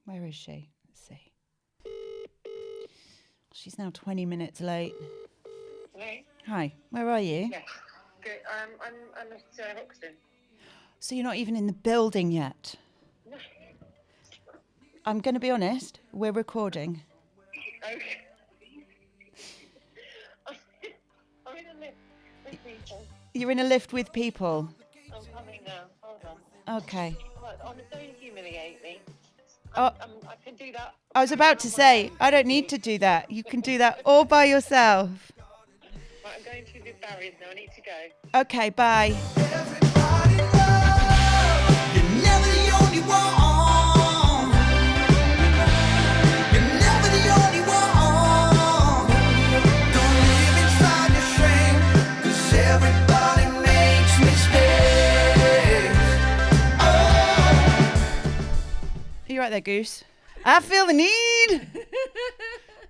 Where is she? Let's see. She's now 20 minutes late. Hello? Hi, where are you? Yeah. Good. I'm at Hoxton. So you're not even in the building yet? No. I'm going to be honest, we're recording. Okay. I'm in a lift with people. You're in a lift with people? I'm coming now. Hold on. Okay. Don't humiliate me. Oh, I can do that. I was about to say, I don't need to do that. You can do that all by yourself. Right, I'm going through the barriers now. I need to go. Okay, bye. Everybody knows you're never the only one. You're never the only one. Don't live inside your shame, 'cause everybody makes mistakes. Are you right there, Goose? I feel the need.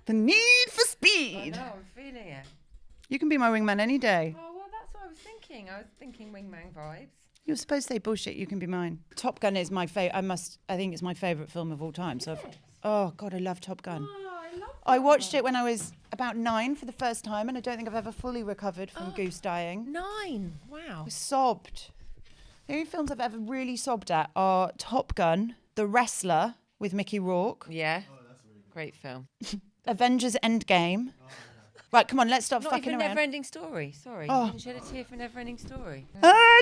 The need for speed. I know, I'm feeling it. You can be my wingman any day. Oh, well, that's what I was thinking. I was thinking wingman vibes. You're supposed to say bullshit, you can be mine. Top Gun is my favorite. I think it's my favorite film of all time. So, oh God, I love Top Gun. Oh, I love I watched it when I was about 9 for the first time, and I don't think I've ever fully recovered from Goose dying. 9. Wow. I sobbed. The only films I've ever really sobbed at are Top Gun, The Wrestler with Mickey Rourke, Yeah. Great film. Avengers Endgame. Right, come on, let's stop Not fucking even around. Never-ending Story. Sorry. Oh. You didn't shed a tear for Never-ending Story.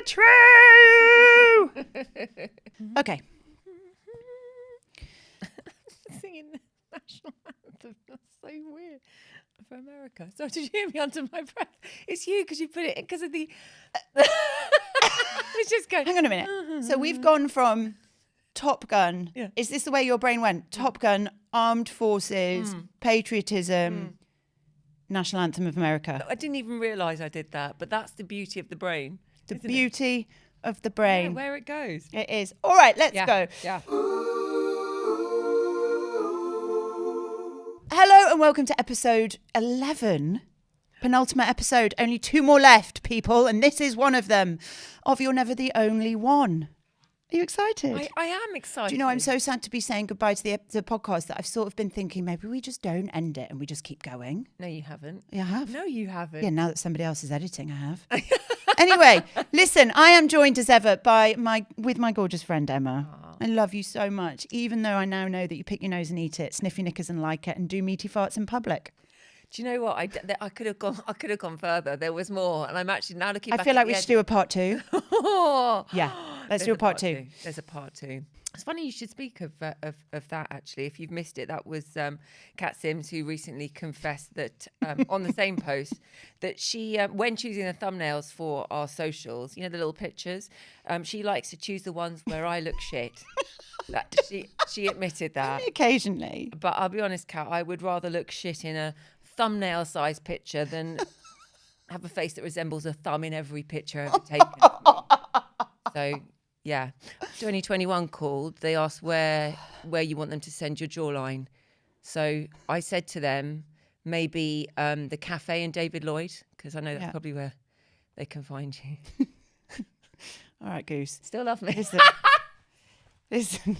True! Okay. Singing the national anthem. That's so weird. For America. So did you hear me under my breath? It's you because you put it because of the... Let's just go. Hang on a minute. So we've gone from Top Gun. Yeah. Is this the way your brain went? Top Gun, Armed Forces, Patriotism, National Anthem of America. I didn't even realise I did that, but that's the beauty of the brain. The isn't it? beauty of the Yeah, brain. where it goes. It is. All right, let's go. Yeah. Hello and welcome to episode 11. Penultimate episode. Only 2 more left, people, and this is one of them. Of You're Never the Only One. Are you excited? I am excited. Do you know, I'm so sad to be saying goodbye to the podcast that I've sort of been thinking maybe we just don't end it and we just keep going. No, you haven't. Yeah, I have. No, you haven't. Yeah, now that somebody else is editing, I have. Anyway, listen, I am joined as ever with my gorgeous friend Emma. Aww. I love you so much, even though I now know that you pick your nose and eat it, sniff your knickers and like it, and do meaty farts in public. Do you know what? I could have gone further. There was more, and I'm actually now looking. I back feel at like we the should do a part 2. Oh, Yeah, let's do a part 2. There's a part 2. It's funny you should speak of that actually. If you've missed it, that was Kat Sims who recently confessed that on the same post that she, when choosing the thumbnails for our socials, you know the little pictures, she likes to choose the ones where I look shit. That she admitted that. Only occasionally. But I'll be honest, Kat, I would rather look shit in a thumbnail-sized picture than have a face that resembles a thumb in every picture ever taken. So, yeah. 2021 called. They asked where you want them to send your jawline. So I said to them, maybe the cafe in David Lloyd, because I know that's probably where they can find you. All right, Goose. Still love me. Listen.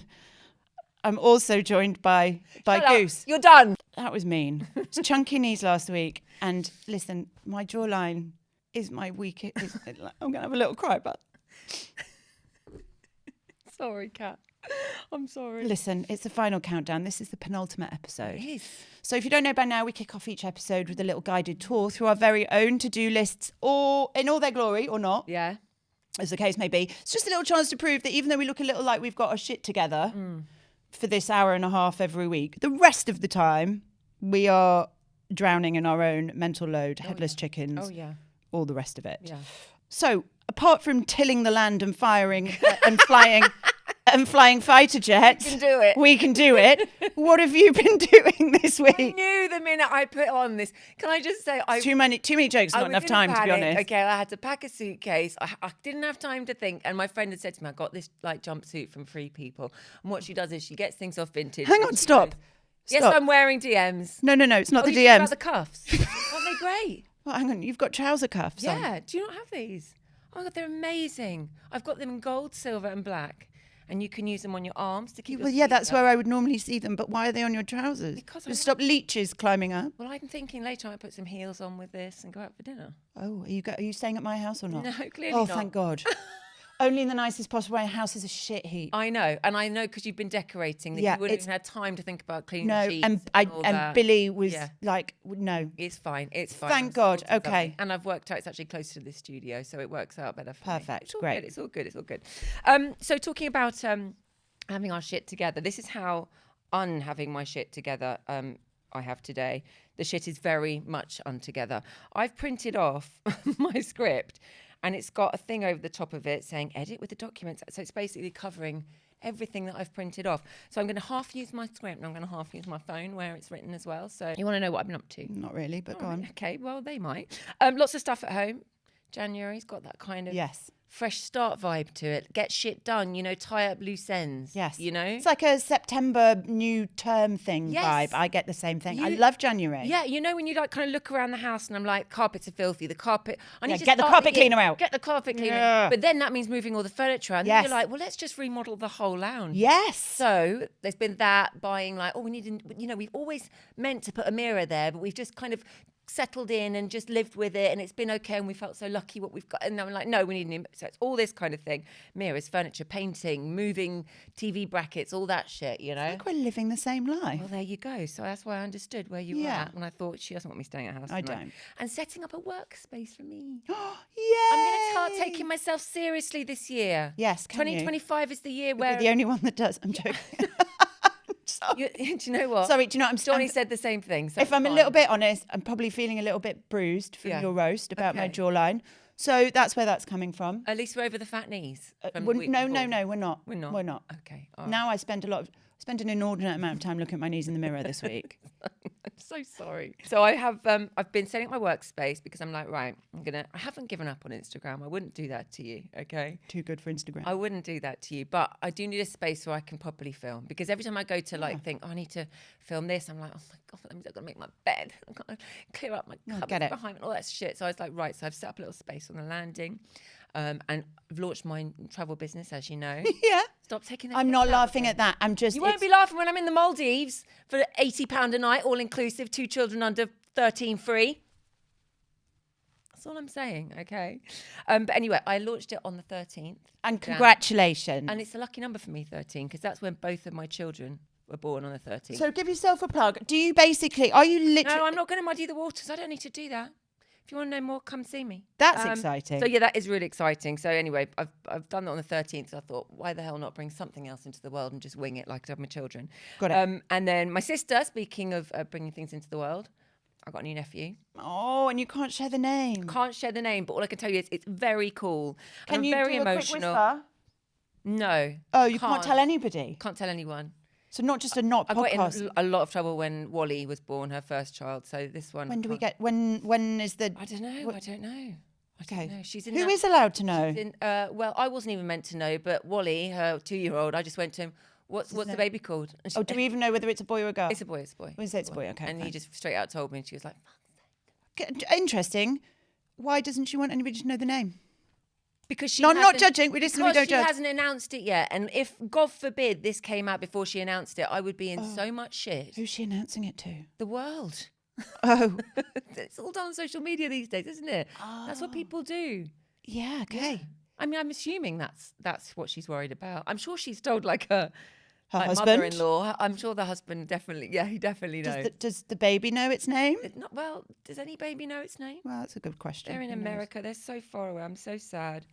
I'm also joined by Goose. You're done. That was mean. It's chunky knees last week. And listen, my jawline is my weakest. I'm going to have a little cry about it. Sorry, Kat. I'm sorry. Listen, it's the final countdown. This is the penultimate episode. It is. So if you don't know by now, we kick off each episode with a little guided tour through our very own to-do lists, or in all their glory or not, Yeah. as the case may be. It's just a little chance to prove that even though we look a little like we've got our shit together for this hour and a half every week, the rest of the time we are drowning in our own mental load, headless chickens, Oh, yeah. all the rest of it. Yeah. So apart from tilling the land and firing and flying fighter jets, we can do it. What have you been doing this week? I knew the minute I put on this. Can I just say, Too many jokes, not enough time, to be honest. Okay, I had to pack a suitcase. I didn't have time to think. And my friend had said to me, I got this like jumpsuit from Free People. And what she does is she gets things off Vintage. Hang on, stop. Yes, Stop. I'm wearing DMs. No, it's not the You talking DMs. about the cuffs. Aren't they great? Well, hang on, you've got trouser cuffs on. Yeah. Do you not have these? Oh my God, they're amazing. I've got them in gold, silver and black. and you can use them on your arms to keep. Well, yeah, that's where I would normally see them. But why are they on your trousers? Because to stop leeches climbing up. Well, I'm thinking later I might put some heels on with this and go out for dinner. Oh, are you staying at my house or not? No, clearly Oh, not. thank God. Only in the nicest possible way. My house is a shit heap. I know, and I know because you've been decorating that Yeah, you wouldn't it's- even have time to think about cleaning No, sheets and all and that. Billy was Yeah. like, no. It's fine. It's fine. Thank I've God, sorted something. okay. And I've worked out it's actually closer to the studio, so it works out better for me. Perfect, It's all great. Good. It's all good. It's all good. So talking about having our shit together, this is how unhaving my shit together I have today. The shit is very much untogether. I've printed off my script, and it's got a thing over the top of it saying edit with the documents. So it's basically covering everything that I've printed off. So I'm going to half use my script and I'm going to half use my phone where it's written as well. So you want to know what I've been up to? Not really, but go on. Okay, well, they might. Lots of stuff at home. January's got that kind of Yes. fresh start vibe to it. Get shit done, tie up loose ends. Yes. It's It's like a September new term thing Yes. vibe. I get the same thing. I You- love January. Yeah, when you kind of look around the house and I'm like, carpets are filthy. The carpet. I need Yeah, to get the start carpet year. cleaner out. Get the carpet cleaner. Yeah. But then that means moving all the furniture. And then Yes. you're like, well, let's just remodel the whole lounge. Yes. So there's been that buying we need, we've always meant to put a mirror there, but we've just kind of settled in and just lived with it, and it's been okay, and we felt so lucky what we've got. And I'm like, no, we need a new. So it's all this kind of thing: mirrors, furniture, painting, moving TV brackets, all that shit. I think we're living the same life. Well, there you go. So that's why I understood where you were Yeah. at when I thought she doesn't want me staying at house. I tonight. don't. And setting up a workspace for me. Yeah. I'm going to start taking myself seriously this year. Yes, can you? 2025 is the year You're where. the only one that does. I'm joking. Do you know what? Sorry, do you know what I'm Johnny I'm- said the same thing. So If I'm a fine. little bit honest, I'm probably feeling a little bit bruised from Yeah. your roast about my Okay. jawline. So that's where that's coming from. At least we're over the fat knees. from the We're- week no, before. we're not. We're not. We're not. Okay. all right. Now I spend an inordinate amount of time looking at my knees in the mirror this week. I'm so sorry. So I have I've been setting up my workspace because I'm like, right, I haven't given up on Instagram. I wouldn't do that to you, okay? Too good for Instagram. I wouldn't do that to you, but I do need a space where I can properly film, because every time I go to think, oh, I need to film this, I'm like, oh my God, I've got to make my bed. I've got to clear up my get cupboards it. behind and all that shit. So I was like, right, so I've set up a little space on the landing, and I've launched my travel business, as you know. Yeah. Stop taking the I'm piss not out laughing of at that. I'm just. You won't be laughing when I'm in the Maldives for £80 a night, all inclusive, 2 children under 13 free. That's all I'm saying, okay? But anyway, I launched it on the 13th. And Jan. congratulations. And it's a lucky number for me, 13, because that's when both of my children were born on the 13th. So give yourself a plug. Do you basically? Are you literally? No, I'm not going to muddy the waters. I don't need to do that. If you want to know more, come see me. That's exciting. So yeah, that is really exciting. So anyway, I've done that on the 13th. So I thought, why the hell not bring something else into the world and just wing it like I have my children? Got it. And then my sister, speaking of bringing things into the world, I got a new nephew. Oh, and you can't share the name. Can't share the name, but all I can tell you is it's very cool. Can and you I'm very do a quick emotional. whisper? No. Oh, you can't tell anybody. Can't tell anyone. So not just a not I got podcast. in a lot of trouble when Wally was born, her first child. So this one. When do we can't- get? When is the? I don't know. I don't know. Okay. No, she's in Who that- is allowed to know? well, I wasn't even meant to know, but Wally, her 2-year-old, I just went to him, what's the baby called? And she- Oh, do we even know whether it's a boy or a girl? It's a boy, it's a boy. We say it's a boy, okay, And he fine. just straight out told me, and she was like, Interesting. Why doesn't she want anybody to know the name? because she No, I'm not hasn't- judging. We listen, we because don't she judge. hasn't announced it yet. And if, God forbid, this came out before she announced it, I would be in so much shit. Who's she announcing it to? The world. Oh, It's all done on social media these days, isn't it? That's what people do. yeah. Okay. I mean, I'm assuming that's what she's worried about. I'm sure she's told her husband? mother-in-law. I'm sure the husband definitely, he definitely knows. Does the baby know its name? Well, does any baby know its name? Well, that's a good question. They're in Who knows? America. They're so far away. I'm so sad.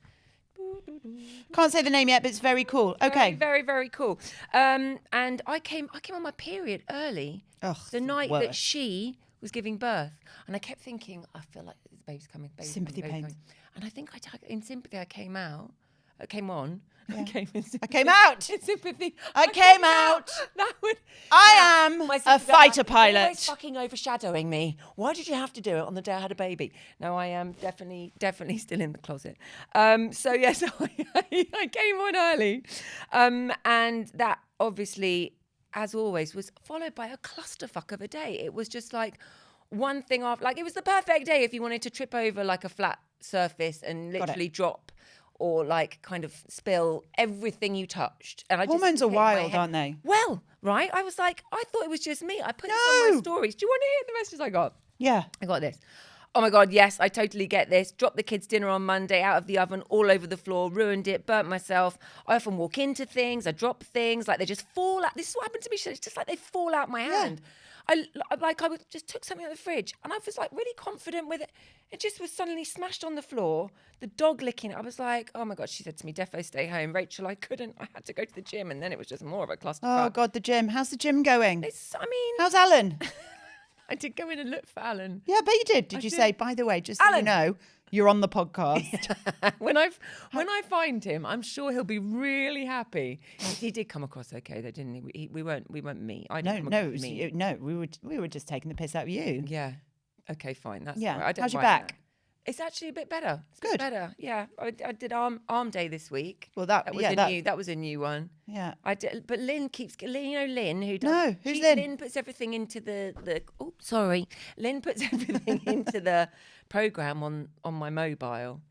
Can't say the name yet, but it's very cool. Okay. Very, very, very cool. And I came on my period early. Ugh, the the night that worst. she was giving birth, and I kept thinking, I feel like the baby's coming. Baby's Sympathy coming, baby's pains. coming. And I think in sympathy, I came on. I came in sympathy. I came out. In sympathy. I came out. That would. I am My a sister fighter is pilot. Always fucking overshadowing me. Why did you have to do it on the day I had a baby? No, I am definitely still in the closet. So yes, I came on early, and that obviously, as always, was followed by a clusterfuck of a day. It was just like one thing after, it was the perfect day if you wanted to trip over like a flat surface and literally drop or like kind of spill everything you touched. And I just Hormones are hit my wild, head. aren't they? Well, right. I was like, I thought it was just me. I put this on my stories. Do you want to hear the messages I got? Yeah. I got this. Oh my God, yes, I totally get this. Dropped the kids' dinner on Monday out of the oven all over the floor, ruined it, burnt myself. I often walk into things, I drop things, like they just fall out. This is what happened to me. It's just like they fall out my hand. I just took something out of the fridge and I was like really confident with it. It just was suddenly smashed on the floor. The dog licking it. I was like, oh my God, she said to me, defo stay home. Rachel, I couldn't. I had to go to the gym. And then it was just more of a clusterfuck. Oh God, the gym. How's the gym going? How's How's Alan? I did go in and look for Alan. Yeah, I bet you did. Did you say, by the way, just so you Alan. know, you're on the podcast? when I find him, I'm sure he'll be really happy. He did come across okay, though, didn't he? We weren't me. I didn't come across me. We were just taking the piss out of you. Yeah. Okay, fine. That's Yeah. all right. I don't How's your mind back? that. It's actually a bit better. It's Good. better. Yeah. I did arm day this week. Well, that was a new one. Yeah. I did, but Lynn Lynn who does No, who's Lynn? Lynn puts everything into Lynn puts everything into the program on my mobile,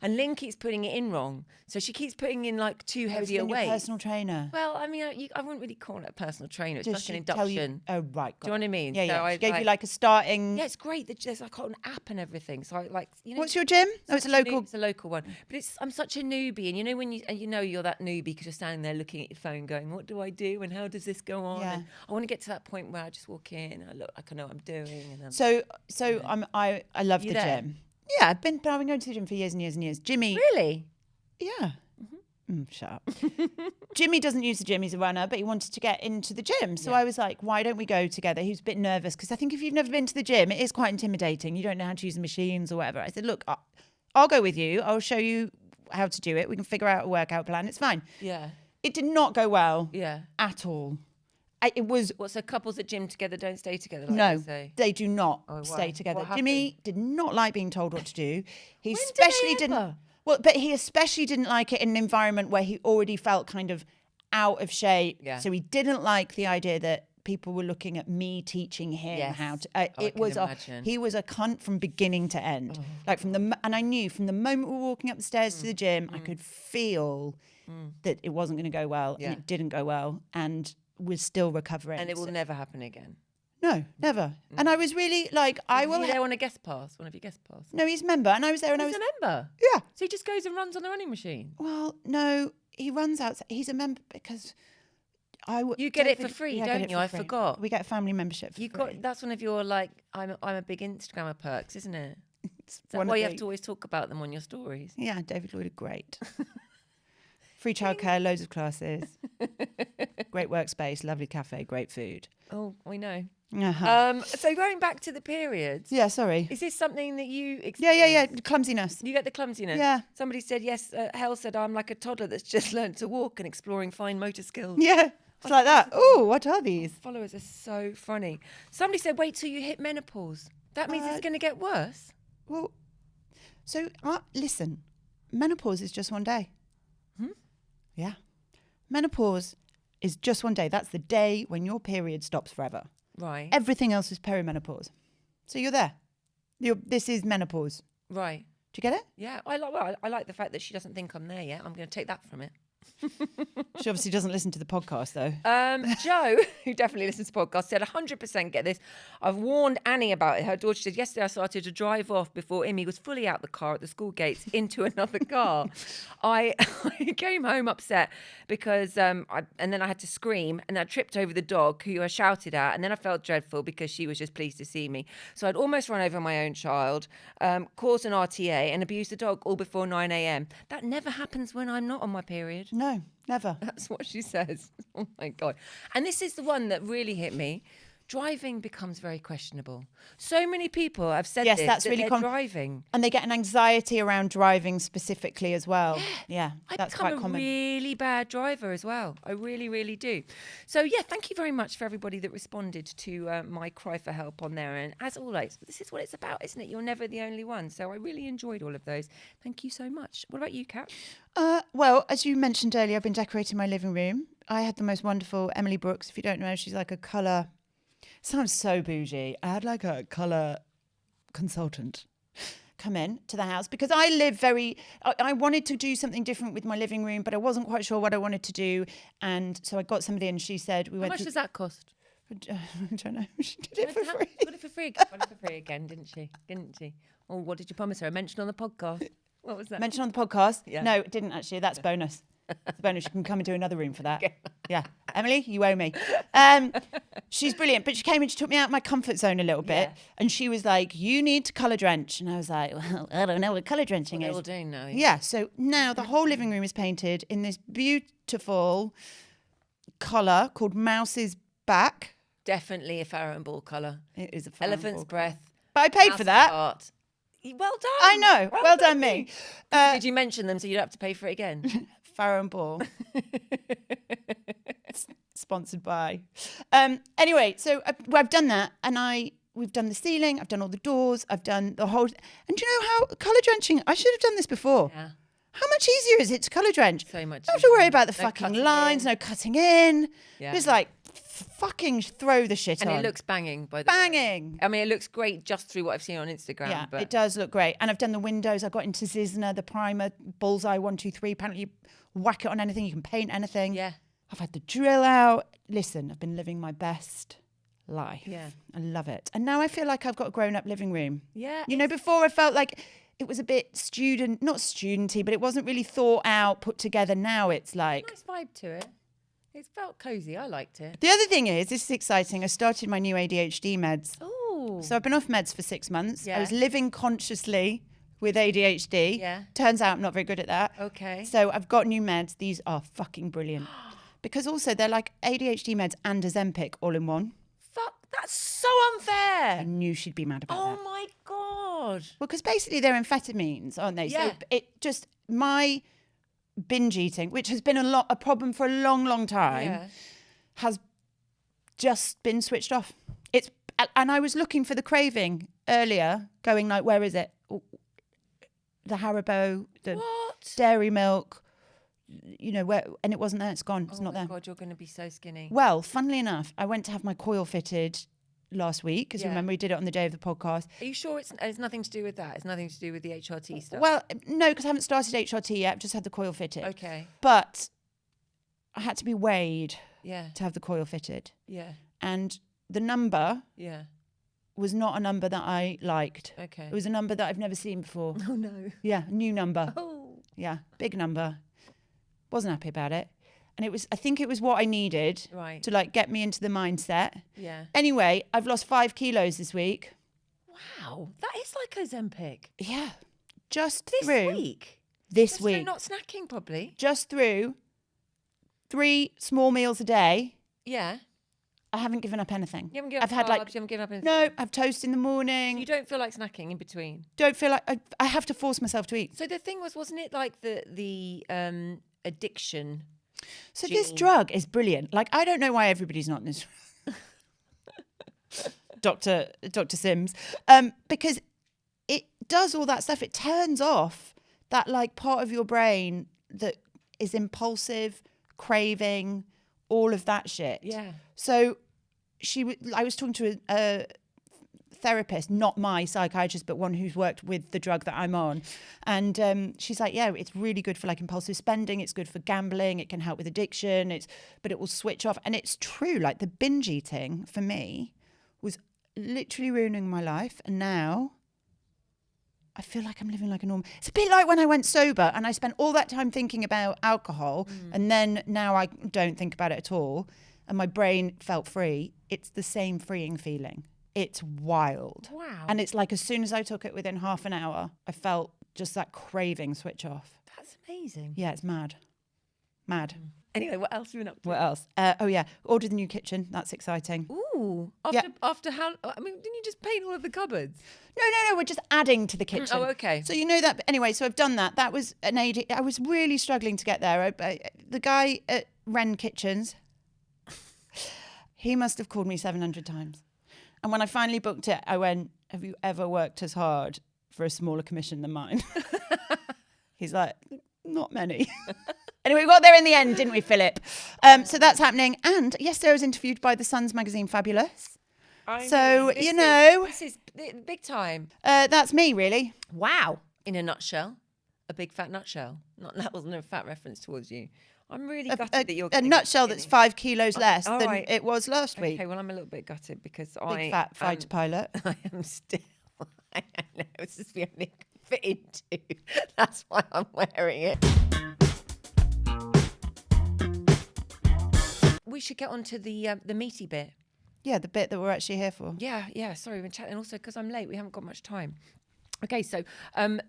and Lynn keeps putting it in wrong, so she keeps putting in like too heavy a Your weight. personal trainer. Well, I mean, I wouldn't really call it a personal trainer. It's Does like an she tell you- induction. Oh, right. Do you know what I mean? Yeah, So yeah. I She gave you like a starting. Yeah, it's great. There's like an app and everything. So I like, you know. What's your gym? Oh, it's a local. It's a local one. But I'm such a newbie, and you know when you're that newbie because you're standing there looking at your phone, going, "What do I do? And how does this go on?" Yeah. And I want to get to that point where I just walk in and I look like I know what I'm doing. And So I love You the there? gym. Yeah, I've been going to the gym for years and years and years. Jimmy. really, Yeah. Shut up. Jimmy doesn't use the gym. He's a runner, but he wanted to get into the gym. So I was like, why don't we go together? He was a bit nervous because I think if you've never been to the gym, it is quite intimidating. You don't know how to use the machines or whatever. I said, look, I'll go with you. I'll show you how to do it. We can figure out a workout plan. It's fine. yeah, It did not go well yeah. at all. It was So couples that gym together don't stay together? Like no, they say? they do not why? stay together. What Jimmy did not like being told what to do. He When did especially they didn't. ever? Well, but he especially didn't like it in an environment where he already felt kind of out of shape. Yeah. So he didn't like the idea that people were looking at me teaching him Yes. how to. I It can was imagine. he was a cunt from beginning to end. Like and I knew from the moment we were walking up the stairs to the gym, I could feel that it wasn't going to go well, Yeah. and it didn't go well, and we're still recovering. And it will never happen again. No, never. And I was really like, I will. You there on a guest pass? One of your guest pass? No, he's a member, and I was there, and I He's was. a member. Yeah. So he just goes and runs on the running machine. Well, no, he runs outside. He's a member because You get it for free, I get don't it you? for I free. forgot. We get a family membership. For You free. got that's one of your like I'm a big Instagrammer perks, isn't it? It's Is that one why of you the- have to always talk about them on your stories? Yeah, David Lloyd are great. Free childcare, loads of classes, great workspace, lovely cafe, great food. Oh, we know. Uh-huh. So going back to the periods, Yeah, sorry. is this something that you Yeah, experience? clumsiness. You get the clumsiness. Yeah. Somebody said yes. Hell said I'm like a toddler that's just learned to walk and exploring fine motor skills. Yeah, it's like that. Oh, what are these? Followers are so funny. Somebody said wait till you hit menopause. That means it's going to get worse. Well, so listen, menopause is just one day. Yeah. Menopause is just one day. That's the day when your period stops forever. Right. Everything else is perimenopause. So you're there. This is menopause. Right. Do you get it? Yeah. I like the fact that she doesn't think I'm there yet. I'm going to take that from it. She obviously doesn't listen to the podcast, though. Joe, who definitely listens to podcasts, said 100% get this. I've warned Annie about it. Her daughter said, yesterday I started to drive off before Imi was fully out the car at the school gates into another car. I came home upset because, and then I had to scream and I tripped over the dog who I shouted at. And then I felt dreadful because she was just pleased to see me. So I'd almost run over my own child, caused an RTA and abused the dog all before 9 a.m. That never happens when I'm not on my period. No, never. That's what she says. Oh my God. And this is the one that really hit me. Driving becomes very questionable. So many people have said Yes, this, that's that really they're driving. And they get an anxiety around driving specifically as well. Yeah, I that's become quite a common. really bad driver as well. I really, really do. So yeah, thank you very much for everybody that responded to my cry for help on there. And as always, this is what it's about, isn't it? You're never the only one. So I really enjoyed all of those. Thank you so much. What about you, Kat? Well, as you mentioned earlier, I've been decorating my living room. I had the most wonderful Emily Brooks. If you don't know, she's like a colour. Sounds so bougie. I had like a colour consultant come in to the house because I live I wanted to do something different with my living room, but I wasn't quite sure what I wanted to do. And so I got somebody in, and she said, How much does that cost? I don't know. She did it for free. Got it for free. Got it for free again, didn't she? Oh, what did you promise her? A mention on the podcast. What was that? Mention on the podcast? Yeah. No, it didn't actually. That's bonus. It's a bonus. You can come and do another room for that. Yeah. Emily, you owe me. She's brilliant. But she came and she took me out of my comfort zone a little bit. Yeah. And she was like, you need to colour drench. And I was like, well, I don't know what colour drenching They're is. all doing now. Yeah. So now the whole living room is painted in this beautiful colour called Mouse's Back. Definitely a Farrow and Ball colour. It is a Farrow and Elephant's Ball. breath. But I paid Mouse for that. heart. Well done. I know. Well done me. Did you mention them so you'd have to pay for it again? Farrow and Ball. Sponsored by. Anyway, so I've done that, and we've done the ceiling, I've done all the doors, I've done the whole. And do you know how colour drenching? I should have done this before. Yeah. How much easier is it to colour drench? So much Don't have to worry easier. about the No fucking cutting lines, in. no cutting in. Yeah. Just like fucking throw the shit And on. it looks banging by the way. banging. I mean, it looks great just through what I've seen on Instagram. Yeah, but it does look great. And I've done the windows. I got into Zizna, the primer, bullseye 1, 2, 3. Apparently, you whack it on anything, you can paint anything. Yeah. I've had the drill out. Listen, I've been living my best life. Yeah. I love it. And now I feel like I've got a grown-up living room. Yeah. You know, before I felt like it was a bit not studenty, but it wasn't really thought out, put together. Now it's like. Nice vibe to it. It felt cozy. I liked it. The other thing is, this is exciting. I started my new ADHD meds. Oh. So I've been off meds for 6 months. Yeah. I was living consciously with ADHD. Yeah. Turns out I'm not very good at that. Okay. So I've got new meds. These are fucking brilliant. Because also they're like ADHD meds and Ozempic all in one. Fuck, that's so unfair. I knew she'd be mad about Oh that. my God. Well, because basically they're amphetamines, aren't they? Yeah. So it just, my binge eating, which has been a problem for a long, long time, Yeah. has just been switched off. And I was looking for the craving earlier, going like, where is it? The Haribo, the What? dairy milk, you know, where, and it wasn't there. It's gone. It's Oh not my there. God, you're going to be so skinny. Well, funnily enough, I went to have my coil fitted last week, because Yeah. remember we did it on the day of the podcast. Are you sure it's nothing to do with that? It's nothing to do with the HRT stuff? Well, no, because I haven't started HRT yet. I've just had the coil fitted. Okay. But I had to be weighed Yeah. to have the coil fitted. Yeah. And the number Yeah. was not a number that I liked. Okay. It was a number that I've never seen before. Oh no. Yeah, a new number. Oh. Yeah, big number. Wasn't happy about it. And I think it was what I needed Right. to like get me into the mindset. Yeah. Anyway, I've lost 5 kilos this week. Wow. That is like Ozempic. Yeah, just This through week. this Just week. through not snacking probably. Just through 3 small meals a day. Yeah. I haven't given up anything. You haven't given I've up had carbs, like you haven't given up anything. no. I've toast in the So morning. you don't feel like snacking in between. Don't feel like I have to force myself to eat. So the thing wasn't it like the addiction? So this Gene. drug is brilliant. Like I don't know why everybody's not in this. Dr. Sims, because it does all that stuff. It turns off that like part of your brain that is impulsive, craving, all of that shit. Yeah. So I was talking to a therapist, not my psychiatrist, but one who's worked with the drug that I'm on. And she's like, yeah, it's really good for like impulsive spending. It's good for gambling. It can help with addiction. But it will switch off. And it's true. Like the binge eating for me was literally ruining my life. And now I feel like I'm living like a normal. It's a bit like when I went sober and I spent all that time thinking about alcohol. And then now I don't think about it at all. And my brain felt free. It's the same freeing feeling. It's wild. Wow. And it's like as soon as I took it, within half an hour, I felt just that craving switch off. That's amazing. Yeah, it's mad. Mad. Anyway, what else have you been up to? What else? Oh yeah, ordered the new kitchen. That's exciting. Ooh. After how? I mean, didn't you just paint all of the cupboards? No, we're just adding to the kitchen. Oh, okay. So you know that. Anyway, so I've done that. That was an AD. I was really struggling to get there. The guy at Wren Kitchens, he must have called me 700 times. And when I finally booked it, I went, have you ever worked as hard for a smaller commission than mine? He's like, not many. Anyway, we got there in the end, didn't we, Philip? So that's happening. And yesterday I was interviewed by The Sun's magazine, Fabulous. So, this you is- know. this is big time. That's me, really. Wow. In a nutshell, a big fat nutshell. Not that wasn't a fat reference towards you. I'm really gutted that you're A getting nutshell that's 5 kilos less all than right. it was last week. Okay, well, I'm a little bit gutted because Big fat fighter pilot. I am still. I know it's just the only I can fit into. That's why I'm wearing it. We should get on to the meaty bit. Yeah, the bit that we're actually here for. Yeah. Sorry, we've been chatting. Also, because I'm late, we haven't got much time. Okay, so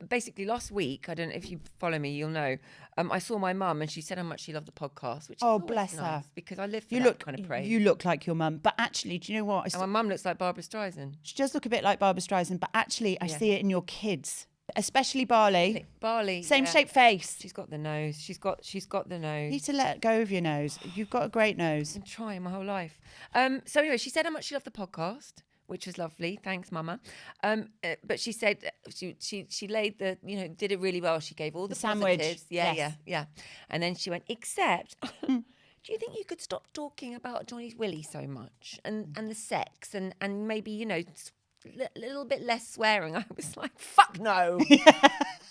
basically last week, I don't know if you follow me, you'll know, I saw my mum and she said how much she loved the podcast, which is always bless nice her. because I live for You that look kind of praise. You look like your mum, but actually, do you know what? And my mum looks like Barbara Streisand. She does look a bit like Barbara Streisand, but actually, I see it in your kids, especially Barley. Barley. Same yeah. shape face. She's got the nose. She's got the nose. You need to let go of your nose. You've got a great nose. Been trying my whole life. So anyway, she said how much she loved the podcast, which was lovely. Thanks, Mama. But she said she laid the, did it really well. She gave all the sandwich. positives. Yes. Yeah. And then she went, except, do you think you could stop talking about Johnny's willy so much and the sex and maybe, a little bit less swearing? I was like, fuck no.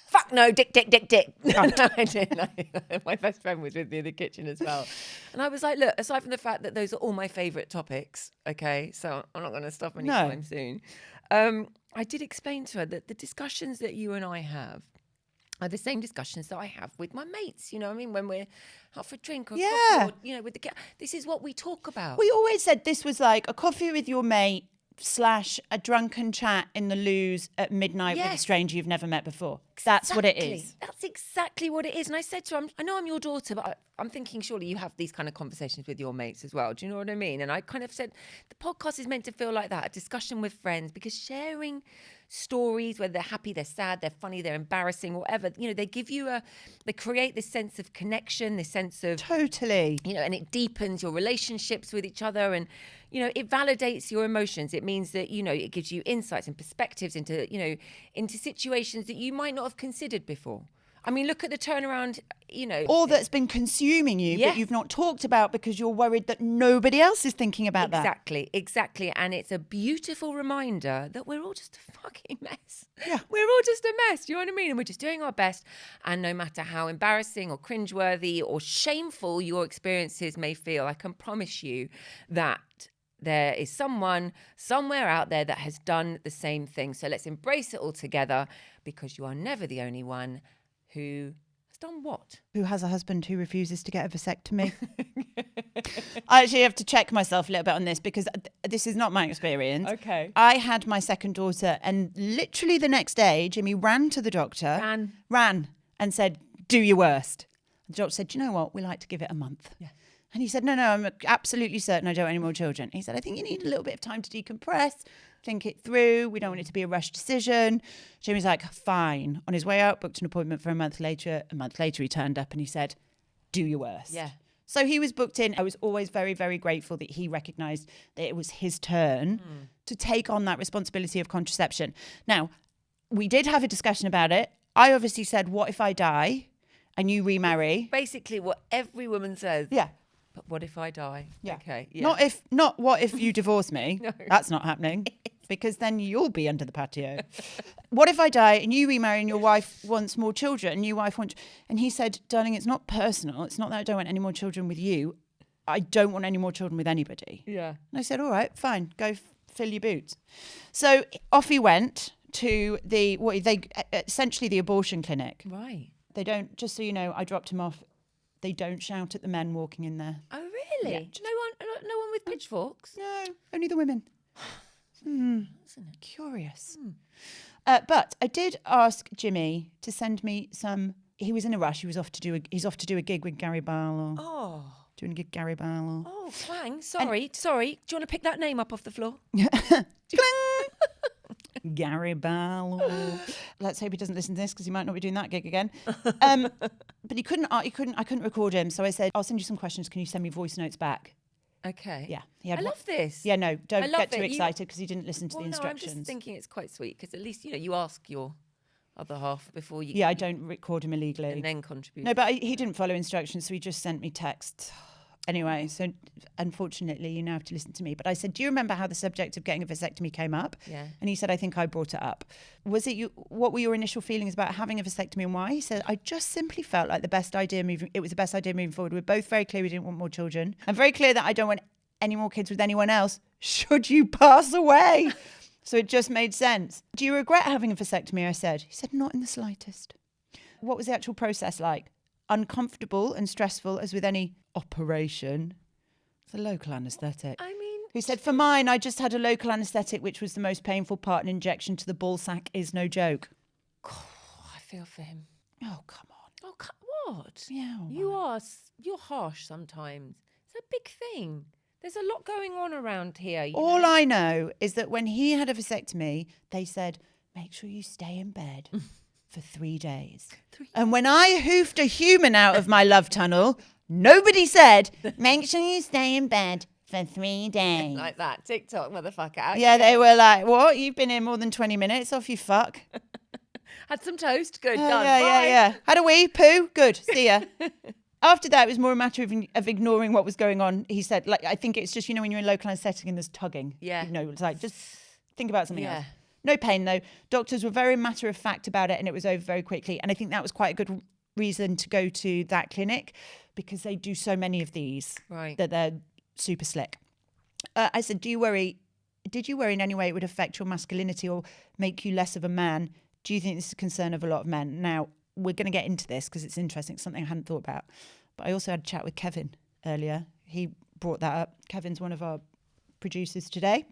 Fuck no, dick. No, I didn't. My best friend was with me in the kitchen as well. And I was like, look, aside from the fact that those are all my favourite topics, okay, so I'm not going to stop anytime soon. I did explain to her that the discussions that you and I have are the same discussions that I have with my mates. You know what I mean? When we're out for a drink or coffee or, with the this is what we talk about. We always said this was like a coffee with your mate / a drunken chat in the loos at midnight with a stranger you've never met before. That's what it is. That's exactly what it is. And I said to her, I know I'm your daughter, but I'm thinking surely you have these kind of conversations with your mates as well. Do you know what I mean? And I kind of said the podcast is meant to feel like that, a discussion with friends, because sharing stories, whether they're happy, they're sad, they're funny, they're embarrassing, whatever, they give you they create this sense of connection, this sense of Totally. and it deepens your relationships with each other, and it validates your emotions. It means that it gives you insights and perspectives into into situations that you might not have considered before. I mean, look at the turnaround, Or that's been consuming you, but you've not talked about because you're worried that nobody else is thinking about that. Exactly. And it's a beautiful reminder that we're all just a fucking mess. Yeah. We're all just a mess. Do you know what I mean? And we're just doing our best. And no matter how embarrassing or cringeworthy or shameful your experiences may feel, I can promise you that there is someone somewhere out there that has done the same thing. So let's embrace it all together, because you are never the only one who has done what? Who has a husband who refuses to get a vasectomy? I actually have to check myself a little bit on this because this is not my experience. Okay. I had my second daughter and literally the next day, Jimmy ran to the doctor. Ran and said, do your worst. The doctor said, do you know what? We like to give it a month. Yeah. And he said, no, I'm absolutely certain I don't want any more children. He said, I think you need a little bit of time to decompress, think it through. We don't want it to be a rushed decision. Jimmy's like, fine. On his way out, booked an appointment for a month later. A month later, he turned up and he said, do your worst. Yeah. So he was booked in. I was always very, very grateful that he recognised that it was his turn to take on that responsibility of contraception. Now, we did have a discussion about it. I obviously said, what if I die and you remarry? Basically what every woman says. Yeah. But what if I die? Yeah. Okay. Yeah. Not what if you divorce me? No. That's not happening, because then you'll be under the patio. What if I die and you remarry and your wife wants more children and your wife wants... And he said, darling, it's not personal. It's not that I don't want any more children with you. I don't want any more children with anybody. Yeah. And I said, all right, fine, go fill your boots. So off he went to essentially the abortion clinic. Right. They don't, just so you know, I dropped him off. They don't shout at the men walking in there. Oh, really? Yeah. No one with pitchforks? No, only the women. Isn't it? Curious. But I did ask Jimmy to send me some. He was in a rush. He's off to do a gig with Gary Barlow. Oh. Doing a gig Gary Barlow. Oh, clang. Sorry. Do you want to pick that name up off the floor? Gary Barlow. Let's hope he doesn't listen to this because he might not be doing that gig again. But I couldn't record him. So I said, I'll send you some questions. Can you send me voice notes back? Okay. Yeah. I love this. Yeah, no, don't get too it. excited because he didn't listen to the I'm instructions. just thinking it's quite sweet because at least, you ask your other half before you... Yeah, I don't record him illegally. And then contribute. No, but he didn't follow instructions, so he just sent me texts. Anyway, so unfortunately, you now have to listen to me. But I said, do you remember how the subject of getting a vasectomy came up? Yeah. And he said, I think I brought it up. Was it you? What were your initial feelings about having a vasectomy and why? He said, I just simply felt like it was the best idea moving forward. We're both very clear we didn't want more children. I'm very clear that I don't want any more kids with anyone else should you pass away. So it just made sense. Do you regret having a vasectomy? I said. He said, not in the slightest. What was the actual process like? Uncomfortable and stressful as with any operation. It's a local anaesthetic. I mean, Who said, for mine, I just had a local anaesthetic, which was the most painful part. An injection to the ball sack is no joke. I feel for him. Oh, come on. Oh, what? Yeah. all right. You're harsh sometimes. It's a big thing. There's a lot going on around here. All know? I know is that when he had a vasectomy, they said, make sure you stay in bed for 3 days. And when I hoofed a human out of my love tunnel, nobody said, make sure you stay in bed for 3 days. Like that. TikTok, motherfucker. Out Yeah, you they go. were like, what? You've been here more than 20 minutes? Off you fuck. Had some toast. Good. Oh, Done. yeah, Bye. yeah. Had a wee, poo, good, see ya. After that, it was more a matter of ignoring what was going on. He said, like, I think it's just, when you're in local anaesthetic and there's tugging. Yeah. It's like, just think about something Yeah. else. No pain, though. Doctors were very matter of fact about it and it was over very quickly. And I think that was quite a good reason to go to that clinic because they do so many of these Right. that they're super slick. I said, did you worry in any way it would affect your masculinity or make you less of a man? Do you think this is a concern of a lot of men? Now, we're going to get into this because it's interesting, something I hadn't thought about. But I also had a chat with Kevin earlier. He brought that up. Kevin's one of our producers today.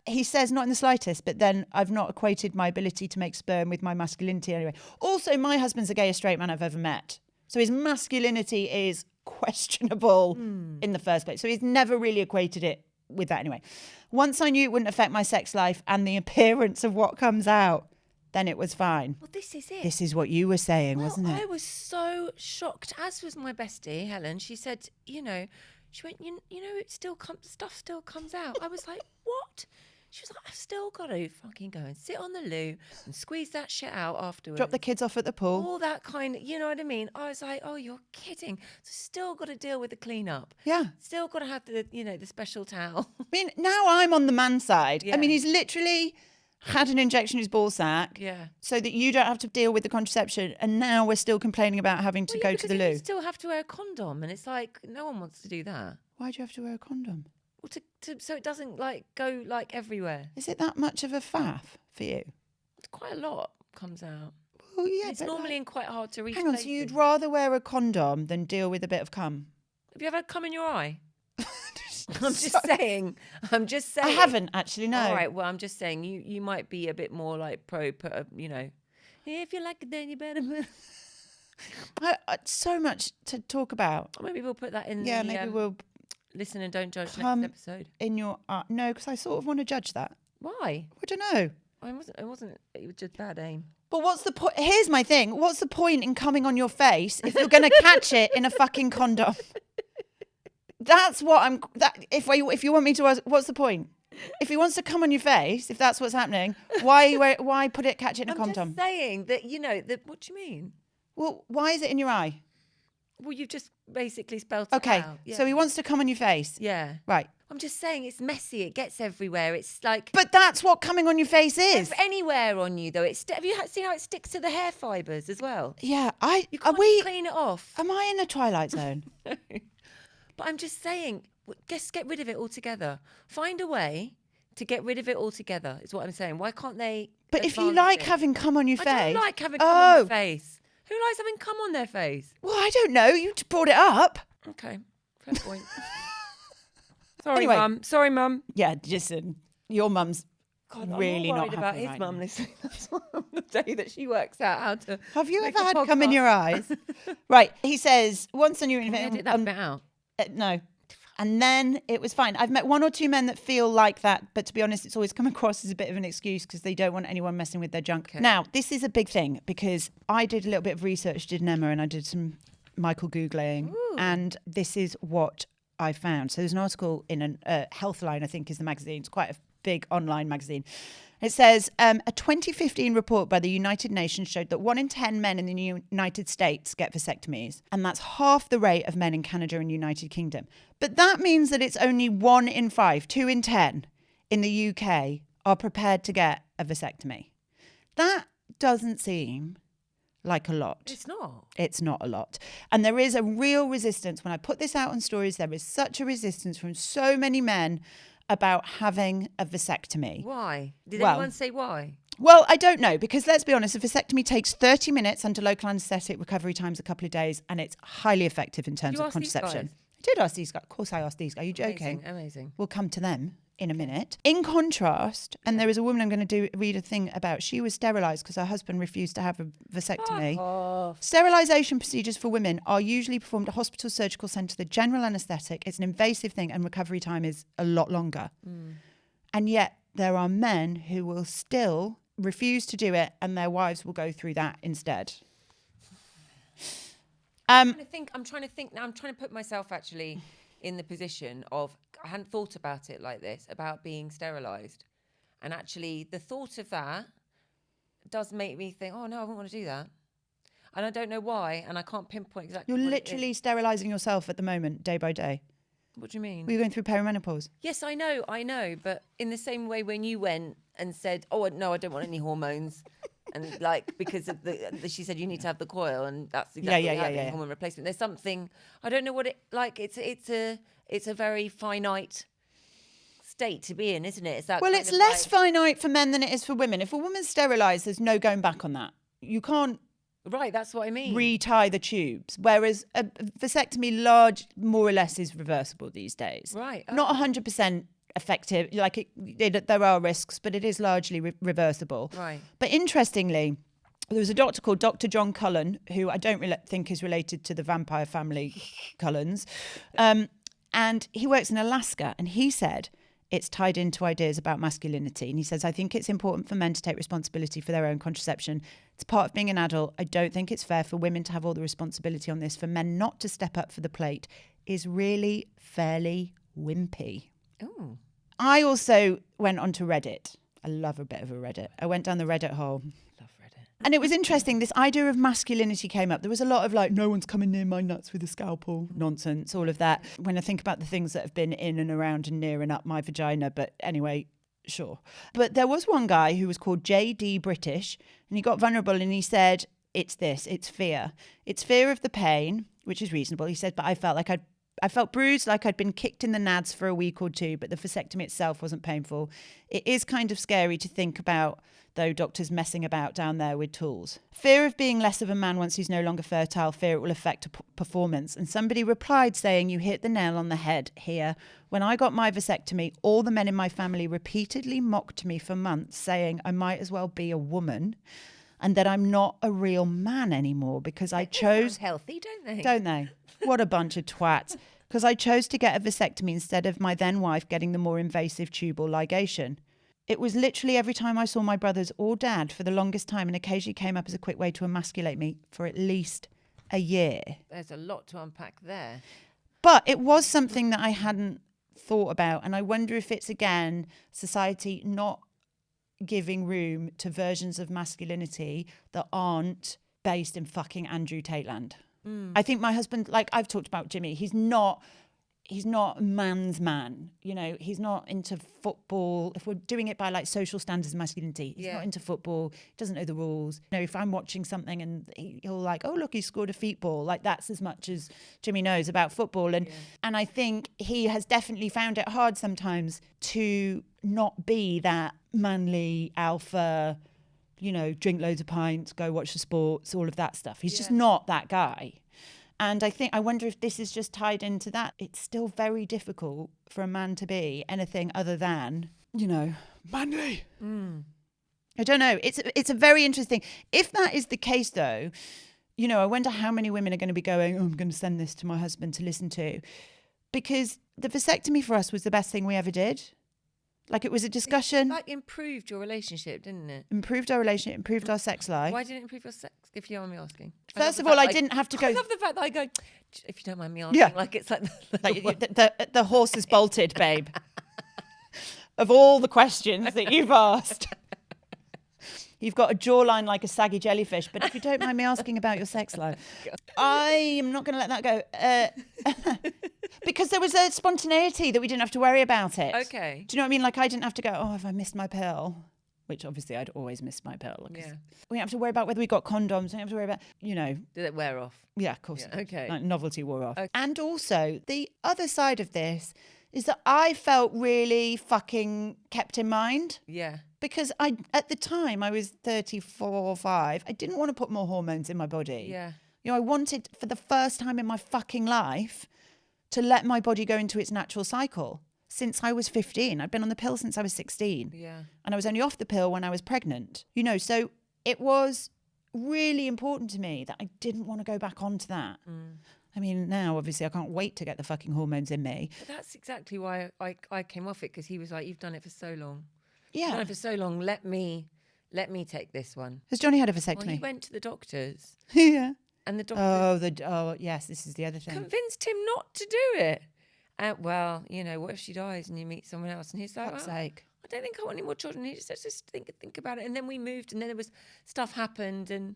He says, not in the slightest, but then I've not equated my ability to make sperm with my masculinity anyway. Also, my husband's the gayest straight man I've ever met. So his masculinity is questionable in the first place. So he's never really equated it with that anyway. Once I knew it wouldn't affect my sex life and the appearance of what comes out, then it was fine. Well, this is it. This is what you were saying, wasn't it? I was so shocked, as was my bestie, Helen. She said, she went, it stuff still comes out. I was like, what? She was like, I've still got to fucking go and sit on the loo and squeeze that shit out afterwards. Drop the kids off at the pool. All that kind of, you know what I mean? I was like, oh, you're kidding. So still got to deal with the cleanup. Yeah. Still got to have the special towel. I mean, now I'm on the man side. Yeah. I mean, he's literally had an injection in his ball sack Yeah. so that you don't have to deal with the contraception. And now we're still complaining about having to go to the You loo. still have to wear a condom. And it's like, no one wants to do that. Why do you have to wear a condom? Well, so it doesn't go everywhere. Is it that much of a faff for you? It's quite a lot comes out. Well, yeah. It's but normally in quite hard to reach. hang on, so places. you'd rather wear a condom than deal with a bit of cum? Have you ever had cum in your eye? I'm just saying. I haven't actually, no. All right. Well, I'm just saying you might be a bit more like pro. If you like it, then you better. So much to talk about. Maybe we'll put that in. Yeah, the, maybe we'll listen and don't judge come next episode. in your no, because I sort of want to judge that. Why? I don't know. It wasn't. It was just bad aim. But what's the point? Here's my thing. What's the point in coming on your face if you're going to catch it in a fucking condom? That's what if you want me to ask, what's the point? If he wants to come on your face, if that's what's happening, why catch it in a condom? I'm just saying that. What do you mean? Well, why is it in your eye? Well, you've just basically spelled it Okay, out. Yeah. so he wants to come on your face. Yeah. Right. I'm just saying it's messy. It gets everywhere. It's like. But that's what coming on your face is. Anywhere on you though. Have you seen how it sticks to the hair fibres as well? Yeah, You can't clean it off. Am I in a Twilight Zone? But I'm just saying, just get rid of it altogether. Find a way to get rid of it altogether. Is what I'm saying. Why can't they? But if you advance like it? having cum on your face, I don't like having cum on my face. Who likes having cum on their face? Well, I don't know. You just brought it up. Okay, fair point. Sorry, Anyway. Mum. Sorry, Mum. Yeah, listen, your mum's God, really I'm not all worried about happy his right mum now. listening. That's the day that she works out how to. Have you make ever a had cum in podcast. your eyes? Right. He says, once on your Edit that bit out. no. And then it was fine. I've met 1 or 2 men that feel like that, but to be honest, it's always come across as a bit of an excuse because they don't want anyone messing with their junk. Okay. Now, this is a big thing because I did a little bit of research, did Emma, and I did some Michael Googling, and this is what I found. So there's an article in a Healthline, I think is the magazine. It's quite a big online magazine. It says a 2015 report by the United Nations showed that 1 in 10 men in the United States get vasectomies, and that's half the rate of men in Canada and United Kingdom. But that means that it's only 1 in 5, 2 in 10 in the UK are prepared to get a vasectomy. That doesn't seem like a lot. It's not. It's not a lot. And there is a real resistance. When I put this out on stories, there is such a resistance from so many men about having a vasectomy. Why? Did Well- anyone say why? Well, I don't know, because let's be honest, a vasectomy takes 30 minutes under local anaesthetic, recovery time's a couple of days, and it's highly effective in terms You of asked these contraception. guys? I did ask these guys. Of course I asked these guys. Are you joking? Amazing. We'll come to them in a minute. In contrast, and there is a woman I'm going to read a thing about, she was sterilised because her husband refused to have a vasectomy. Sterilisation procedures for women are usually performed at hospital surgical centre, the general anaesthetic. It's an invasive thing and recovery time is a lot longer. And yet there are men who will still refuse to do it and their wives will go through that instead. I'm trying to think now. I'm trying to put myself actually in the position of, I hadn't thought about it like this, about being sterilised. And actually the thought of that does make me think, oh no, I wouldn't want to do that. And I don't know why, and I can't pinpoint exactly You're what it literally is. sterilising yourself at the moment, day by day. What do you mean? Were you going through perimenopause? Yes, I know. But in the same way when you went and said, oh, no, I don't want any hormones. And like, because of she said you need to have the coil and that's exactly what happened, hormone replacement. There's something, I don't know what it, like, it's a very finite state to be in, isn't it? It's that Well, kind it's of less like- finite for men than it is for women. If a woman's sterilised, there's no going back on that. You can't Right, that's what I mean. retie the tubes, whereas a vasectomy more or less is reversible these days. Right. Not 100% effective. Like there are risks, but it is largely reversible. Right. But interestingly, there was a doctor called Dr. John Cullen, who I don't think is related to the vampire family Cullens. And he works in Alaska, and he said it's tied into ideas about masculinity. And he says, I think it's important for men to take responsibility for their own contraception. It's part of being an adult. I don't think it's fair for women to have all the responsibility on this. For men not to step up for the plate is really fairly wimpy. Oh. I also went onto Reddit. I love a bit of a Reddit. I went down the Reddit hole. Love Reddit. And it was interesting. This idea of masculinity came up. There was a lot of like, no one's coming near my nuts with a scalpel. Nonsense, all of that. When I think about the things that have been in and around and near and up my vagina. But anyway, sure. But there was one guy who was called JD British, and he got vulnerable and he said, it's fear. It's fear of the pain, which is reasonable. He said, but I felt bruised, like I'd been kicked in the nads for a week or two, but the vasectomy itself wasn't painful. It is kind of scary to think about, though, doctors messing about down there with tools. Fear of being less of a man once he's no longer fertile, fear it will affect performance. And somebody replied saying, you hit the nail on the head here. When I got my vasectomy, all the men in my family repeatedly mocked me for months, saying I might as well be a woman and that I'm not a real man anymore because I chose... Healthy, don't they? Don't they? What a bunch of twats. Because I chose to get a vasectomy instead of my then wife getting the more invasive tubal ligation. It was literally every time I saw my brothers or dad for the longest time, and occasionally came up as a quick way to emasculate me for at least a year. There's a lot to unpack there. But it was something that I hadn't thought about. And I wonder if it's, again, society not giving room to versions of masculinity that aren't based in fucking Andrew Tate land. I think my husband, like I've talked about Jimmy, he's not a man's man. You know, he's not into football. If we're doing it by like social standards of masculinity, he's not into football. He doesn't know the rules. You know, if I'm watching something and he'll like, oh, look, he scored a feet ball. Like that's as much as Jimmy knows about football. And I think he has definitely found it hard sometimes to not be that manly alpha, you know, drink loads of pints, go watch the sports, all of that stuff. He's just not that guy. And I wonder if this is just tied into that. It's still very difficult for a man to be anything other than, you know, manly. I don't know. It's a very interesting. If that is the case, though, you know, I wonder how many women are going to be going, oh, I'm going to send this to my husband to listen to. Because the vasectomy for us was the best thing we ever did. Like it was a discussion. It like improved your relationship, didn't it? Improved our relationship, improved our sex life. Why didn't it improve your sex, if you don't mind me asking? First of all, I didn't have to go... I love the fact that I go, if you don't mind me asking, Yeah. like it's like... Like the horse is bolted, babe. Of all the questions that you've asked. You've got a jawline like a saggy jellyfish, but if you don't mind me asking about your sex life, I am not going to let that go. Because there was a spontaneity that we didn't have to worry about it. Okay. Do you know what I mean? Like I didn't have to go, oh, have I missed my pill? Which obviously I'd always miss my pill. Yeah. We don't have to worry about whether we got condoms. We don't have to worry about, Did it wear off? Yeah, of course. Yeah, okay. Like novelty wore off. Okay. And also, the other side of this is that I felt really fucking kept in mind. Yeah. Because at the time, I was 34 or 5. I didn't want to put more hormones in my body. Yeah. I wanted, for the first time in my fucking life, to let my body go into its natural cycle. Since I was 15. I'd been on the pill since I was 16. Yeah. And I was only off the pill when I was pregnant. So it was really important to me that I didn't want to go back onto that. I mean, now, obviously, I can't wait to get the fucking hormones in me. But that's exactly why I came off it, because he was like, you've done it for so long. Yeah. You've done it for so long. Let me take this one. Has Johnny had a Well, vasectomy? he went to the doctors. Yeah. And the doctors Yes, this is the other thing. convinced him not to do it. Well, what if she dies and you meet someone else? And he's like, Fuck's "Oh, sake. I don't think I want any more children." He just said, just think about it. And then we moved, and then there was stuff happened, and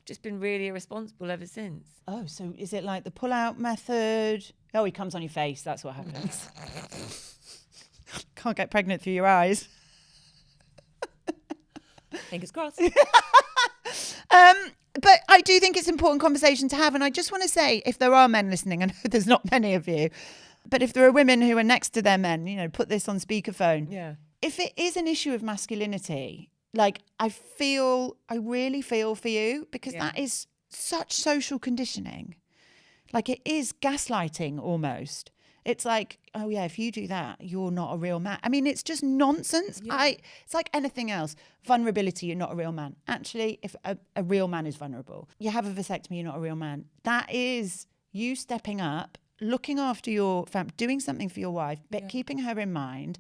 just been really irresponsible ever since. Oh, so is it like the pull-out method? Oh, he comes on your face. That's what happens. Can't get pregnant through your eyes. Fingers crossed. But I do think it's an important conversation to have. And I just want to say, if there are men listening, I know there's not many of you, but if there are women who are next to their men, put this on speakerphone. Yeah. If it is an issue of masculinity, like I really feel for you, because that is such social conditioning. Like it is gaslighting almost. It's like, oh yeah, if you do that, you're not a real man. I mean, it's just nonsense. Yeah. It's like anything else. Vulnerability, you're not a real man. Actually, if a real man is vulnerable, you have a vasectomy, you're not a real man. That is you stepping up, looking after your family, doing something for your wife, but keeping her in mind.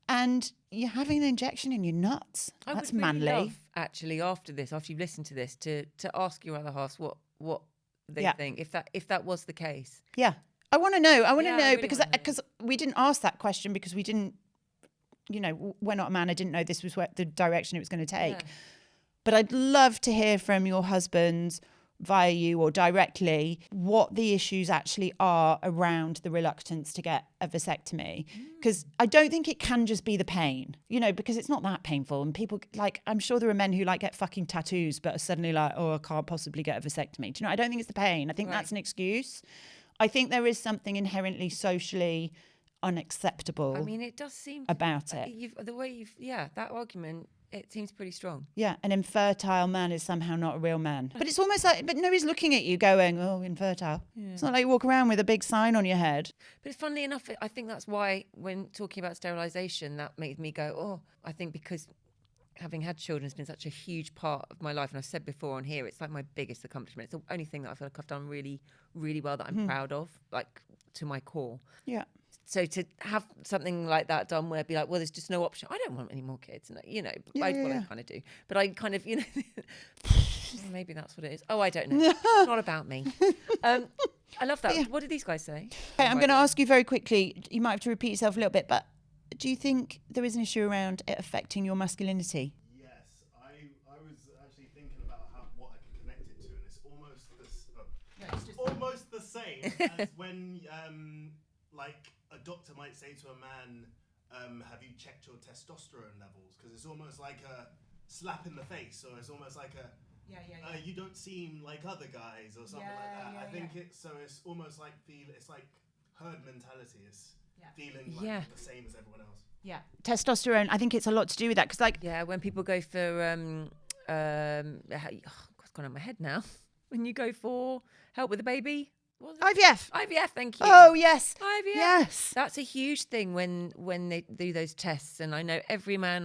And you're having an injection in your nuts. That's would really manly. love, actually, after you've listened to this, to ask your other halves what they think, if that was the case. Yeah. I want to know. I want to Yeah, I know really because wanna know. because we didn't ask that question because we didn't, we're not a man. I didn't know this was the direction it was going to take. Yeah. But I'd love to hear from your husbands via you or directly what the issues actually are around the reluctance to get a vasectomy. Because I don't think it can just be the pain, because it's not that painful. And people, I'm sure there are men who get fucking tattoos but are suddenly like, oh, I can't possibly get a vasectomy. Do you know, I don't think it's the pain. I think that's an excuse. I think there is something inherently socially unacceptable. I mean, it does seem about it. That argument, it seems pretty strong. Yeah, an infertile man is somehow not a real man. But it's almost like, but nobody's looking at you going, oh, infertile. Yeah. It's not like you walk around with a big sign on your head. But funnily enough, I think that's why when talking about sterilisation, that made me go, oh, I think because having had children has been such a huge part of my life. And I've said before on here, it's like my biggest accomplishment. It's the only thing that I feel like I've done really, really well that I'm proud of, to my core. Yeah. So to have something like that done where be like, well, there's just no option. I don't want any more kids. And, I kind of do. But I kind of, maybe that's what it is. Oh, I don't know. It's not about me. I love that. What did these guys say? Okay, I'm going to ask you very quickly. You might have to repeat yourself a little bit, but do you think there is an issue around it affecting your masculinity? Yes, I was actually thinking about what I could connect it to, and it's almost the same as when a doctor might say to a man, have you checked your testosterone levels? Because it's almost like a slap in the face, or it's almost like you don't seem like other guys, or something like that. I think it's almost like it's like herd mentality. It's feeling like you're the same as everyone else. Yeah. Testosterone, I think it's a lot to do with that. Because when people go for, it's gone out my head now. When you go for help with the baby. IVF. IVF, thank you. Oh, yes. IVF. Yes. That's a huge thing when they do those tests. And I know every man,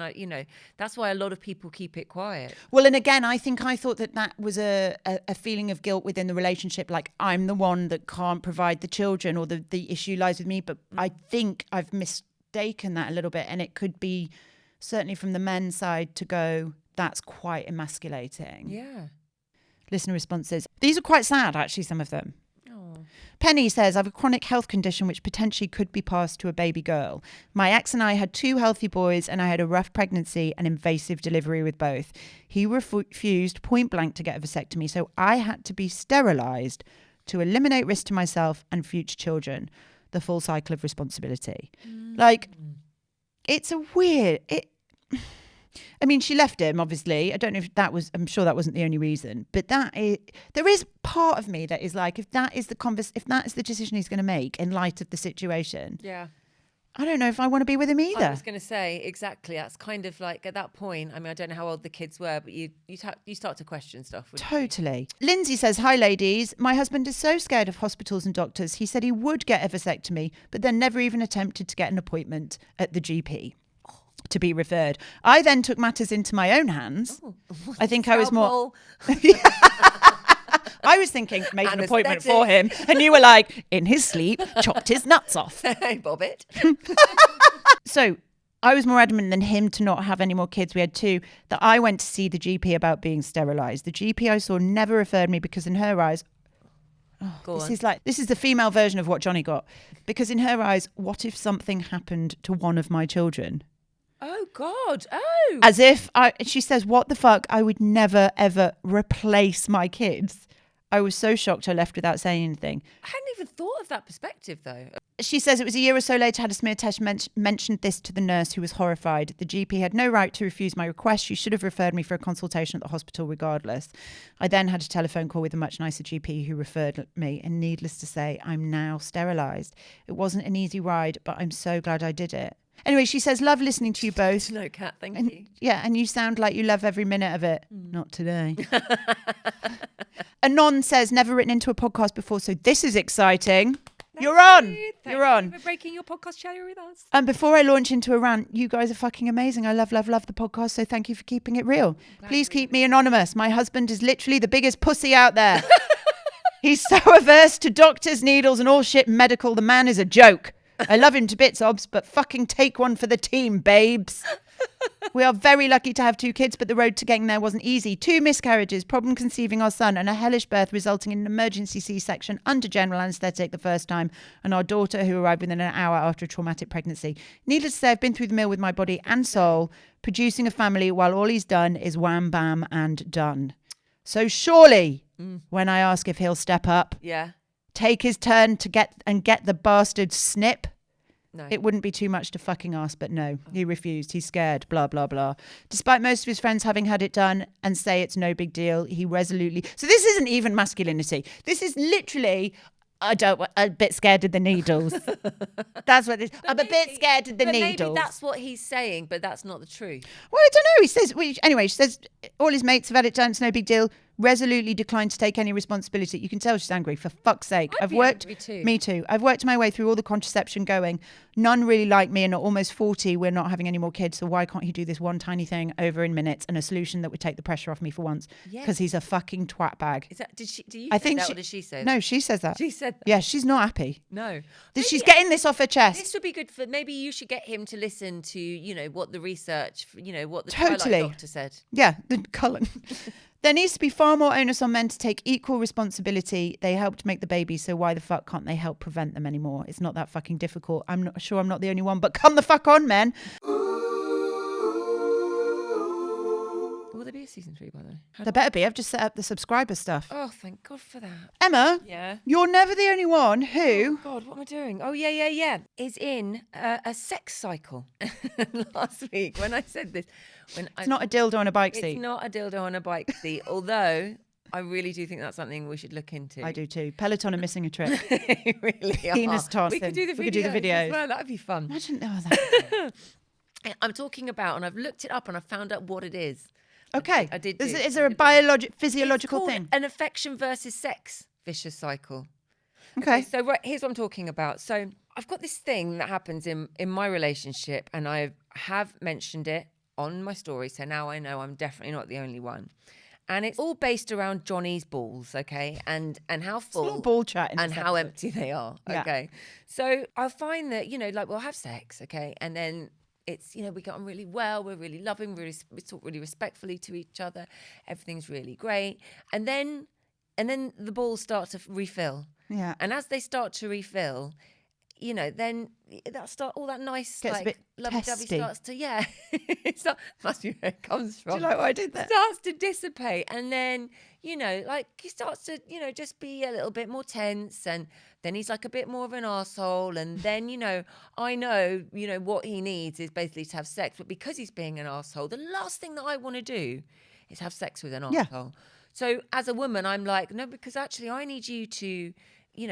that's why a lot of people keep it quiet. Well, and again, I thought that was a feeling of guilt within the relationship. Like, I'm the one that can't provide the children, or the issue lies with me. But I think I've mistaken that a little bit. And it could be certainly from the men's side to go, that's quite emasculating. Yeah. Listener responses. These are quite sad, actually, some of them. Penny says, I have a chronic health condition which potentially could be passed to a baby girl. My ex and I had 2 healthy boys, and I had a rough pregnancy and invasive delivery with both. He refused point blank to get a vasectomy, so I had to be sterilised to eliminate risk to myself and future children. the full cycle of responsibility. Like, it's a weird... I mean, she left him, obviously. I don't know if that was... I'm sure that wasn't the only reason. But there is part of me that is like, if that is the decision he's going to make in light of the situation... Yeah. I don't know if I want to be with him either. I was going to say, exactly. That's kind of like, at that point, I mean, I don't know how old the kids were, but you start to question stuff. Totally. Lindsay says, hi, ladies. My husband is so scared of hospitals and doctors. He said he would get a vasectomy, but then never even attempted to get an appointment at the GP to be referred. I then took matters into my own hands. I think I was more... I was thinking, make an appointment for him. And you were like, in his sleep, chopped his nuts off. Hey, Bobbit. So I was more adamant than him to not have any more kids. We had 2 that I went to see the GP about being sterilised. The GP I saw never referred me because in her eyes, this is the female version of what Johnny got. Because in her eyes, what if something happened to one of my children? Oh, God. Oh. As if she says, what the fuck? I would never, ever replace my kids. I was so shocked I left without saying anything. I hadn't even thought of that perspective, though. She says it was a year or so later, had a smear test, mentioned this to the nurse who was horrified. The GP had no right to refuse my request. She should have referred me for a consultation at the hospital regardless. I then had a telephone call with a much nicer GP who referred me. And needless to say, I'm now sterilised. It wasn't an easy ride, but I'm so glad I did it. Anyway, she says, love listening to you both. No, Kat, thank and, you. Yeah, and you sound like you love every minute of it. Not today. Anon says, never written into a podcast before, so this is exciting. You're on. You're on. Thank you for breaking your podcast chatter with us. And before I launch into a rant, you guys are fucking amazing. I love the podcast, so thank you for keeping it real. Please keep me anonymous. My husband is literally the biggest pussy out there. He's so averse to doctors, needles, and all shit medical. The man is a joke. I love him to bits, Obs, but fucking take one for the team, babes. We are very lucky to have 2 kids, but the road to getting there wasn't easy. 2 miscarriages, problem conceiving our son, and a hellish birth resulting in an emergency C-section under general anaesthetic the first time, and our daughter who arrived within an hour after a traumatic pregnancy. Needless to say, I've been through the mill with my body and soul, producing a family while all he's done is wham, bam, and done. So surely, when I ask if he'll step up, take his turn to get the bastard snip, No. It wouldn't be too much to fucking ask, but no, he refused. He's scared, blah, blah, blah. Despite most of his friends having had it done and say it's no big deal, he resolutely... So this isn't even masculinity. This is literally... I'm a bit scared of the needles. That's what this... I'm a bit scared of the needles. Maybe that's what he's saying, but that's not the truth. Well, I don't know. He says... Anyway, she says all his mates have had it done. It's no big deal. Resolutely declined to take any responsibility. You can tell she's angry. For fuck's sake. I'd be angry too. Me too. I've worked my way through all the contraception going. None really like me, and at almost 40, we're not having any more kids. So why can't he do this one tiny thing over in minutes and a solution that would take the pressure off me for once? Because he's a fucking twat bag. Is that? Do you I say think that, or did she say that? No, she says that. She said that. Yeah, she's not happy. No. She's getting this off her chest. This would be good for... Maybe you should get him to listen to, what the research, what the Totally. Twilight doctor said. Yeah, the Cullen. There needs to be far more onus on men to take equal responsibility. They helped make the baby, so why the fuck can't they help prevent them anymore? It's not that fucking difficult. I'm not sure I'm not the only one, but come the fuck on, men. Will there be a season 3, by the way? There better be. I've just set up the subscriber stuff. Oh, thank God for that. Emma, Yeah. you're never the only one who... God, what am I doing? Oh, yeah. Is in a sex cycle. Last week, when I said this... It's not a dildo on a bike seat. It's not a dildo on a bike seat, although I really do think that's something we should look into. I do too. Peloton are missing a trick. They really are. Penis tossing. We could do the videos. We could do the videos. As well. That'd be fun. Imagine that. I'm talking about, and I've looked it up and I found out what it is. Okay. I did. Is there a physiological it's called thing? An affection versus sex vicious cycle. Okay. So here's what I'm talking about. So I've got this thing that happens in my relationship, and I have mentioned it on my story, so now I know I'm definitely not the only one. And it's all based around Johnny's balls, okay, and how full, It's a lot of ball chat in and this how episode. empty they are, Yeah. okay. So I find that we'll have sex, okay, and then it's we get on really well, we're really loving, we talk really respectfully to each other, everything's really great, and then the balls start to refill, Yeah. and as they start to refill, then that start all that nice Gets a bit lovey-dovey testy. starts to must be where it comes from. Do you like what I did there? Starts to dissipate, and then like he starts to, just be a little bit more tense, and then he's like a bit more of an arsehole. And then, I know, what he needs is basically to have sex. But because he's being an arsehole, the last thing that I want to do is have sex with an Yeah. arsehole. So as a woman, I'm like, no, because actually I need you to,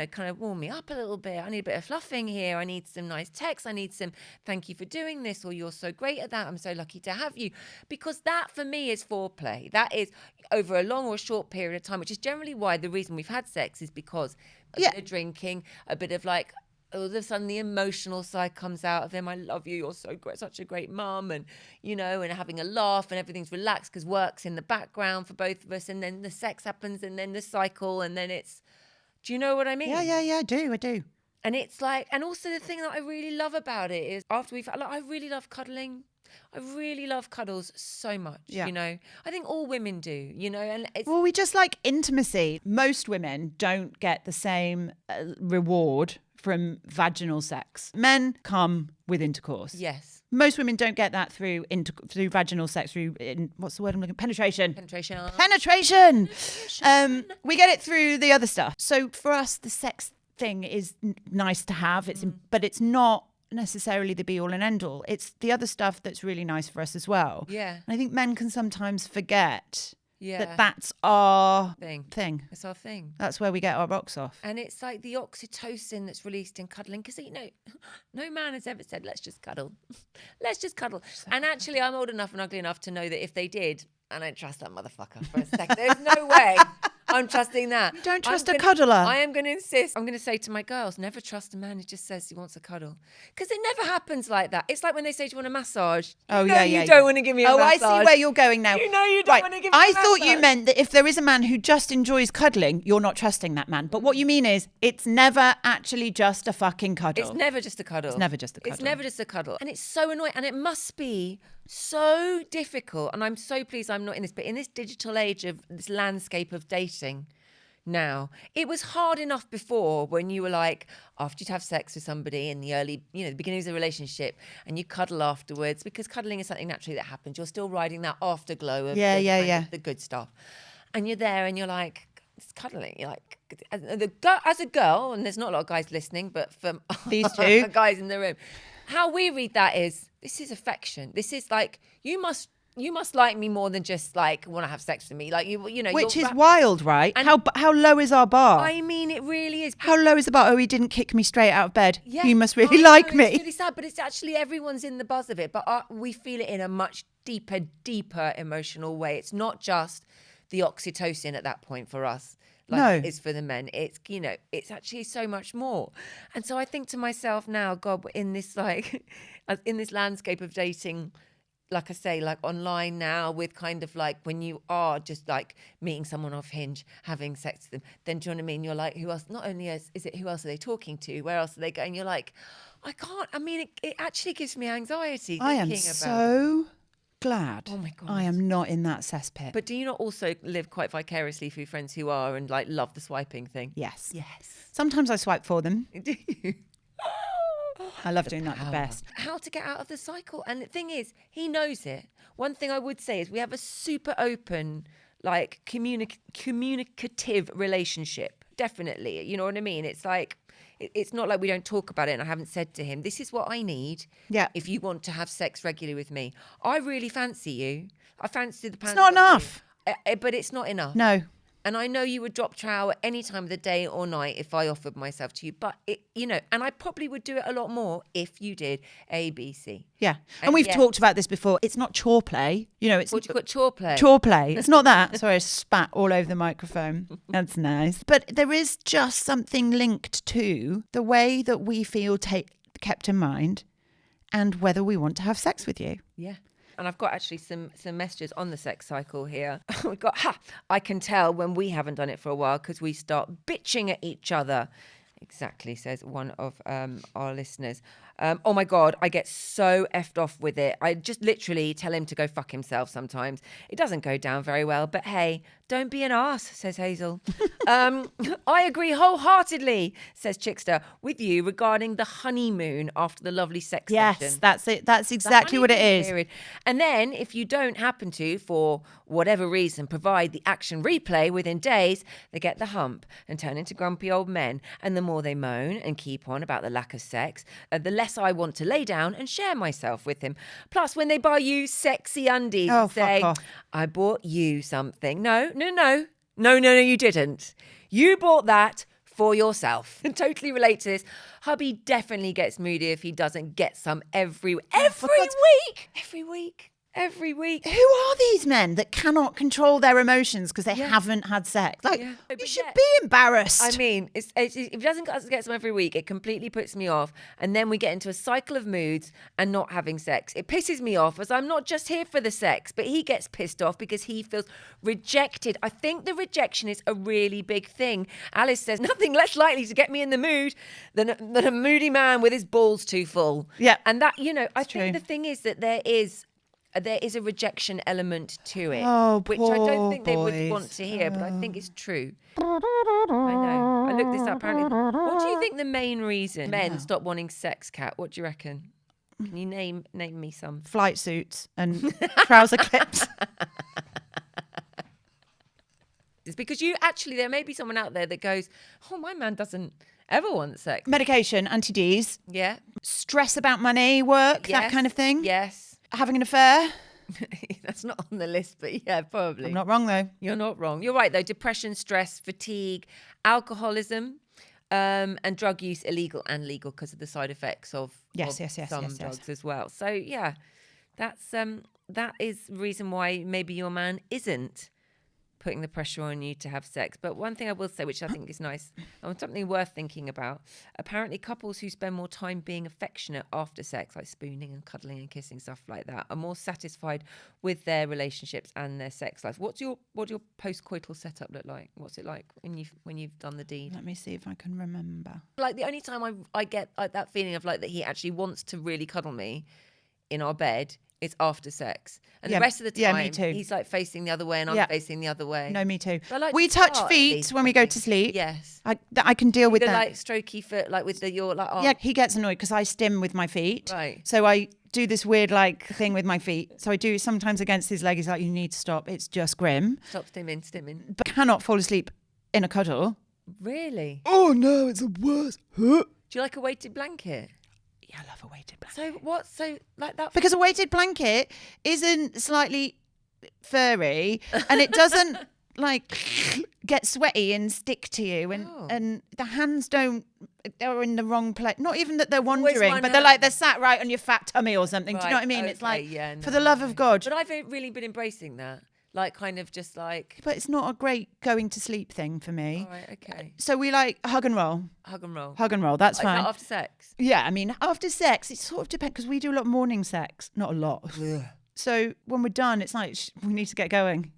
kind of warm me up a little bit. I need a bit of fluffing here. I need some nice text. I need some thank you for doing this, or you're so great at that. I'm so lucky to have you. Because that for me is foreplay. That is over a long or short period of time, which is generally why the reason we've had sex is because a bit of drinking, a bit of like, all of a sudden the emotional side comes out of him. I love you. You're so great, such a great mum, and and having a laugh, and everything's relaxed because work's in the background for both of us, and then the sex happens, and then the cycle, and then it's. Do you know what I mean? Yeah, I do. And it's like, and also the thing that I really love about it is after we've, like, I really love cuddling. I really love cuddles so much. Yeah. I think all women do. And it's Well, we just like intimacy. Most women don't get the same reward from vaginal sex. Men come with intercourse. yes, Most women don't get that through vaginal sex, what's the word I'm looking? Penetration. Penetration. We get it through the other stuff. So for us, the sex thing is nice to have. But it's not necessarily the be all and end all. It's the other stuff that's really nice for us as well. Yeah. And I think men can sometimes forget Yeah. that that's our thing. It's our thing. That's where we get our rocks off. And it's like the oxytocin that's released in cuddling. Because, no man has ever said, let's just cuddle. Let's just cuddle. And actually, I'm old enough and ugly enough to know that if they did, I don't trust that motherfucker for a second. There's no way I'm trusting that. You don't trust a cuddler. I am going to insist. I'm going to say to my girls, never trust a man who just says he wants a cuddle. Because it never happens like that. It's like when they say, do you want a massage? You don't want to give me a massage. I see where you're going now. You don't want to give me a I thought you massage. meant that if there is a man who just enjoys cuddling, you're not trusting that man. But what you mean is it's never actually just a fucking cuddle. It's never just a cuddle. It's never just a cuddle. It's never just a cuddle. And it's so annoying. And it must be so difficult. And I'm so pleased I'm not in this. But in this digital age of this landscape of dating now, it was hard enough before when you were like, after you'd have sex with somebody in the early, the beginnings of the relationship, and you cuddle afterwards, because cuddling is something naturally that happens. You're still riding that afterglow of the good stuff. And you're there and you're like, it's cuddling. You're like, as a girl, and there's not a lot of guys listening, but for These two guys in the room, how we read that is, this is affection. This is like, you must like me more than just like want to have sex with me. Like which is wild, right? And how low is our bar? I mean, it really is. How low is the bar? Oh, he didn't kick me straight out of bed. Yeah, You must really like me. It's really sad, but it's actually everyone's in the buzz of it. But we feel it in a much deeper emotional way. It's not just the oxytocin at that point for us. Like it is for the men. It's it's actually so much more. And so I think to myself now, God, in this in this landscape of dating, like I say, like online now, with kind of like when you are just like meeting someone off Hinge, having sex with them, then do you know what I mean? You're like, who else? Not only is it who else are they talking to? Where else are they going? You're like, I can't. I mean, it actually gives me anxiety. I am thinking about so glad. Oh my God. I am not in that cesspit. But do you not also live quite vicariously through friends who are and like love the swiping thing? Yes. Yes. Sometimes I swipe for them. Do you? I love doing that the Power. best. How to get out of the cycle. And the thing is, he knows it. One thing I would say is we have a super open, like communicative relationship. Definitely. You know what I mean? It's like, it's not like we don't talk about it, and I haven't said to him, this is what I need if you want to have sex regularly with me. I really fancy you. I fancy the pants. It's not enough. But it's not enough. No. And I know you would drop trow at any time of the day or night if I offered myself to you. But, and I probably would do it a lot more if you did A, B, C. Yeah. And we've talked about this before. It's not chore play. It's what do you call it? Chore play. Chore play. It's not that. Sorry, I spat all over the microphone. That's nice. But there is just something linked to the way that we feel kept in mind and whether we want to have sex with you. Yeah. And I've got actually some messages on the sex cycle here. We've got, I can tell when we haven't done it for a while because we start bitching at each other. Exactly, says one of our listeners. Oh my God, I get so effed off with it. I just literally tell him to go fuck himself sometimes. It doesn't go down very well, but hey, don't be an arse, says Hazel. I agree wholeheartedly, says Chickster, with you regarding the honeymoon after the lovely sex Yes, session. that's it. That's exactly what it Honeymoon is. period. And then if you don't happen to, for whatever reason, provide the action replay within days, they get the hump and turn into grumpy old men. And the more they moan and keep on about the lack of sex, the less I want to lay down and share myself with him. Plus, when they buy you sexy undies and say, fuck off. I bought you something. No, you didn't. You bought that for yourself. And totally relate to this. Hubby definitely gets moody if he doesn't get some every week. Every week. Who are these men that cannot control their emotions because they haven't had sex? Like, Yeah. you But should yet- be embarrassed. I mean, if he doesn't get some every week, it completely puts me off. And then we get into a cycle of moods and not having sex. It pisses me off as I'm not just here for the sex, but he gets pissed off because he feels rejected. I think the rejection is a really big thing. Alice says, nothing less likely to get me in the mood than a moody man with his balls too full. Yeah. And that, I think true. the thing is that there is a rejection element to it, Oh, which I don't poor think they would boys. want to hear, but I think it's true. I know. I looked this up. Apparently, what do you think the main reason men stop wanting sex, Kat? What do you reckon? Can you name me some? Flight suits and trouser clips. It's because there may be someone out there that goes, oh, my man doesn't ever want sex. Medication, anti-Ds, Yeah. stress about money, work, that Yes. kind of thing. Yes. Having an affair. That's not on the list, but yeah, probably. I'm not wrong though. You're not wrong. You're right, though. Depression, stress, fatigue, alcoholism, and drug use, illegal and legal because of the side effects of Yes, some yes. drugs as well. So, yeah, that is the reason why maybe your man isn't putting the pressure on you to have sex. But one thing I will say, which I think is nice, and something worth thinking about, apparently couples who spend more time being affectionate after sex, like spooning and cuddling and kissing, stuff like that, are more satisfied with their relationships and their sex life. What do your post-coital setup look like? What's it like when you've done the deed? Let me see if I can remember. Like the only time I get like that feeling of like that he actually wants to really cuddle me in our bed is after sex, and Yeah, the rest of the yeah, time me too. he's like facing the other way and I'm Yeah. facing the other way. No, me too. But I like We to touch start at feet least, when we I go think. to sleep. Yes. I can deal with The that. like strokey foot, like with your like arm. Yeah, he gets annoyed because I stim with my feet. Right. So I do this weird like thing with my feet. So I do sometimes against his leg. He's like, you need to stop. It's just grim. Stop stimming. But cannot fall asleep in a cuddle. Really? Oh no, it's the worst. Do you like a weighted blanket? Yeah, I love a weighted blanket. So what? So like that? Because a weighted blanket isn't slightly furry and it doesn't like get sweaty and stick to you and the hands they're in the wrong place. Not even that they're wandering, one but they're hand. like they're sat right on your fat tummy or something. Do you know what I mean? It's okay, like, yeah, for no, the love no. of God. But I've really been embracing that, like kind of just like. But it's not a great going to sleep thing for me. All right, okay. So we like hug and roll. Hug and roll. Hug and roll, that's Is that fine. after sex? Yeah, I mean, after sex, it sort of depends because we do a lot of morning sex. Not a lot. So when we're done, it's like, we need to get going.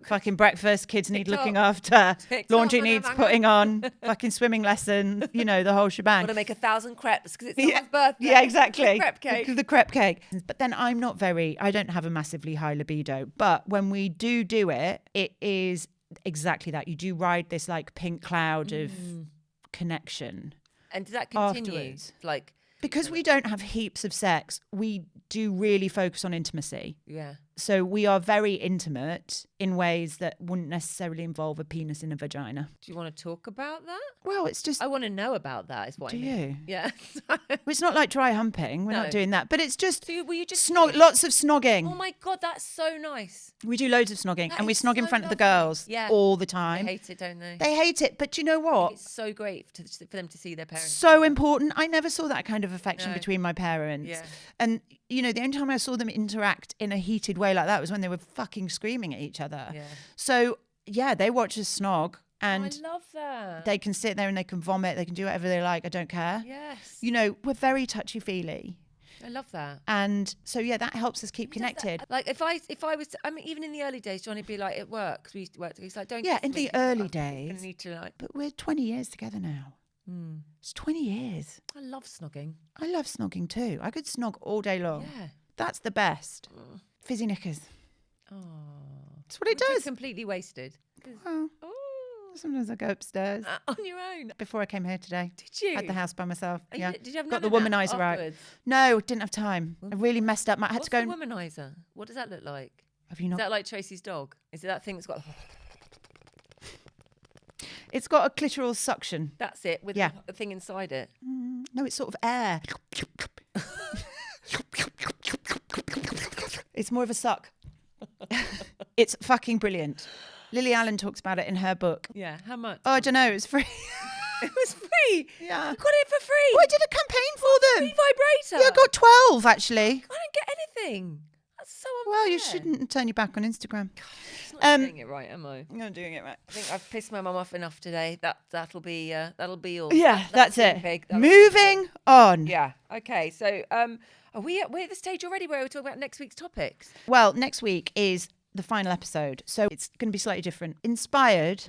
Fucking breakfast, kids need TikTok. looking after, TikTok, laundry blah, needs blah, putting on, fucking swimming lesson, the whole shebang. Want to make 1,000 crepes because it's someone's birthday. Yeah, exactly. Crepe cake. The crepe cake. But then I don't have a massively high libido. But when we do it, it is exactly that. You do ride this like pink cloud of connection. And does that continue? Afterwards. Like, Because we don't have heaps of sex, we do really focus on intimacy. yeah. So we are very intimate in ways that wouldn't necessarily involve a penis in a vagina. Do you want to talk about that? Well, it's just, I want to know about that. Is what do I mean. you? Yeah. It's not like dry humping. We're No. not doing that. But it's just So were you just lots of snogging. Oh my God, that's so nice. We do loads of snogging That and we is snog in so front of the lovely. girls Yeah. all the They time. hate it, don't they? They hate it. But you know what? It's so great for them to see their parents. So important. I never saw that kind of affection No. between my parents. Yeah. And, the only time I saw them interact in a heated way like that was when they were fucking screaming at each other. Yeah. So, yeah, they watch us snog and I love that. they can sit there and they can vomit. They can do whatever they like. I don't care. Yes. We're very touchy-feely. I love that. And so, yeah, that helps us keep connected. Like if I was, I mean, even in the early days, Johnny would be like at work because we used to work together. He's like, don't. Yeah, kiss in me, the 'cause early I'm gonna days. need to like. But we're 20 years together now. It's 20 years. I love snogging. I love snogging too. I could snog all day long. Yeah. That's the best. Fizzy knickers. Oh. That's what it Was does. completely wasted. Well, Oh. sometimes I go upstairs. On your own. Before I came here today. Did you? At the house by myself. Oh, you Yeah. did you have Got the none of that womanizer out. afterwards? No, didn't have time. I really messed up. I had What's to go. the womanizer? What does that look like? Have you Is not? that like Tracy's dog? Is it that thing that's got... It's got a clitoral suction. That's it, with Yeah. the thing inside it. No, it's sort of air. It's more of a suck. It's fucking brilliant. Lily Allen talks about it in her book. Yeah, how much? Oh, I don't know. It's free. It was free. Yeah. You got it for free. Oh, I did a campaign for them. Free vibrator. Yeah, I got 12 actually. I don't get anything. That's so unfair. Well, you shouldn't turn your back on Instagram. I'm not doing it right, am I? I'm not doing it right. I think I've pissed my mum off enough today. That'll be all. Yeah, that's guinea it. pig. That'll be Moving on. Yeah. Okay. So we're at the stage already where we're talking about next week's topics. Well, next week is the final episode, so it's going to be slightly different. Inspired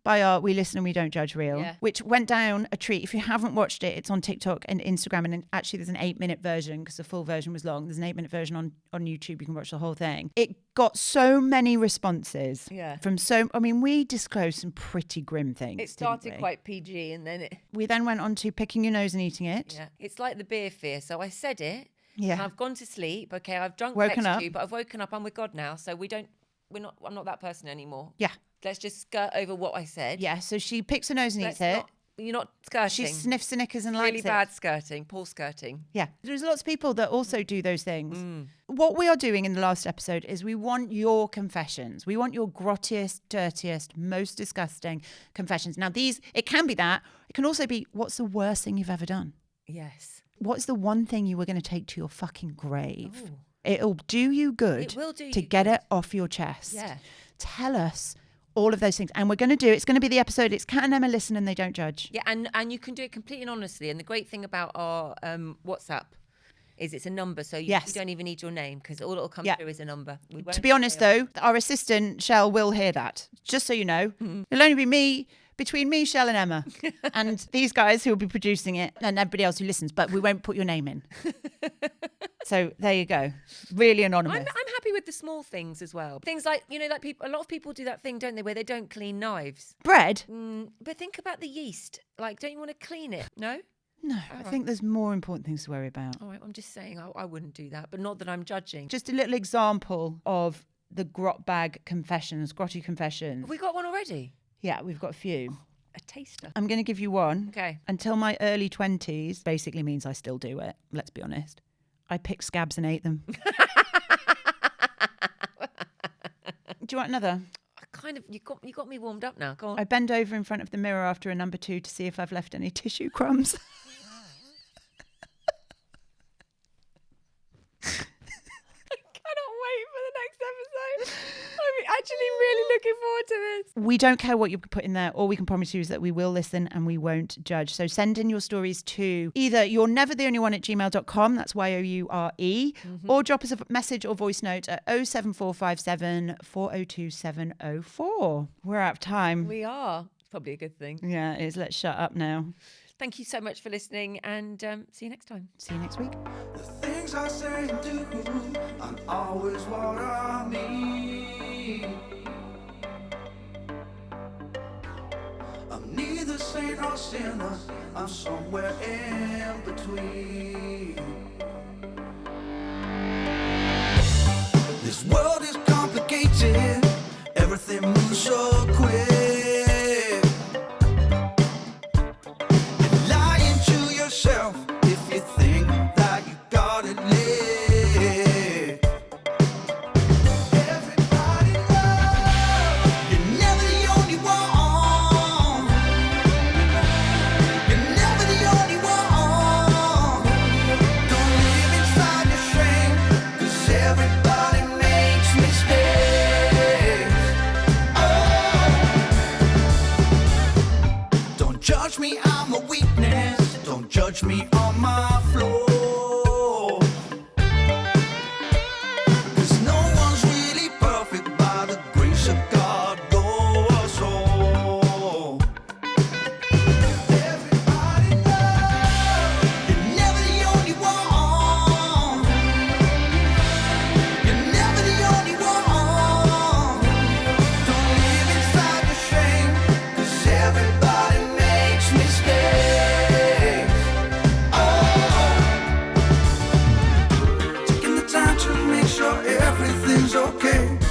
by our We Listen and We Don't Judge reel, Yeah. which went down a treat. If you haven't watched it, it's on TikTok and Instagram, and actually there's an 8-minute version because the full version was long. There's an 8-minute version on YouTube. You can watch the whole thing. It got so many responses. Yeah. We disclosed some pretty grim things. It started didn't we? quite PG, and then We then went on to picking your nose and eating it. yeah, it's like the beer fear. So I said it. Yeah. And I've gone to sleep. Okay, I've drunk Woken text up. you, but I've woken up. I'm with God now, so I'm not that person anymore. Yeah. Let's just skirt over what I said. Yeah. So she picks her nose and eats it. You're not skirting. She sniffs the knickers and really likes bad skirting, poor skirting. Yeah. There's lots of people that also do those things. What we are doing in the last episode is we want your confessions. We want your grottiest, dirtiest, most disgusting confessions. Now, it can be that. It can also be, what's the worst thing you've ever done? Yes. What's the one thing you were going to take to your fucking grave? Ooh. It'll do you good It will do to you get good. it off your chest. Yeah. Tell us all of those things. And we're going to do, it's going to be the episode, it's Kat and Emma listen and they don't judge. Yeah, and you can do it completely and honestly. And the great thing about our WhatsApp is it's a number, so you don't even need your name because all it'll come through is a number. To be honest, though, our assistant, Shell, will hear that. Just so you know. It'll only be me, between me, Shell and Emma. And these guys who will be producing it and everybody else who listens, but we won't put your name in. So there you go. Really anonymous. I'm happy with the small things as well. Things like, a lot of people do that thing, don't they, where they don't clean knives. Bread? But think about the yeast. Like, don't you want to clean it? No? No, I think there's more important things to worry about. All right, I'm just saying I wouldn't do that, but not that I'm judging. Just a little example of the grotty confessions. Have we got one already? Yeah, we've got a few. A taster. I'm going to give you one. Okay. Until my early 20s basically means I still do it. Let's be honest. I picked scabs and ate them. Do you want another? You got me warmed up now. Go on. I bend over in front of the mirror after a number 2 to see if I've left any tissue crumbs. Cannot wait for the next episode. I'm actually really looking forward to this. We don't care what you put in there. All we can promise you is that we will listen and we won't judge. So send in your stories to either you're never the only one at gmail.com, that's YOURE, or drop us a message or voice note at 07457 402 704. We're out of time. We are. It's probably a good thing. Yeah, it is. Let's shut up now. Thank you so much for listening, and see you next time. See you next week. The things I say and do aren't always what I mean. I'm neither saint nor sinner, I'm somewhere in between. This world is complicated, everything moves so quick. If you think that you got it lit, everybody knows you're never the only one. You're never the only one. Don't live inside your shame, 'cause everybody makes mistakes. Oh. okay.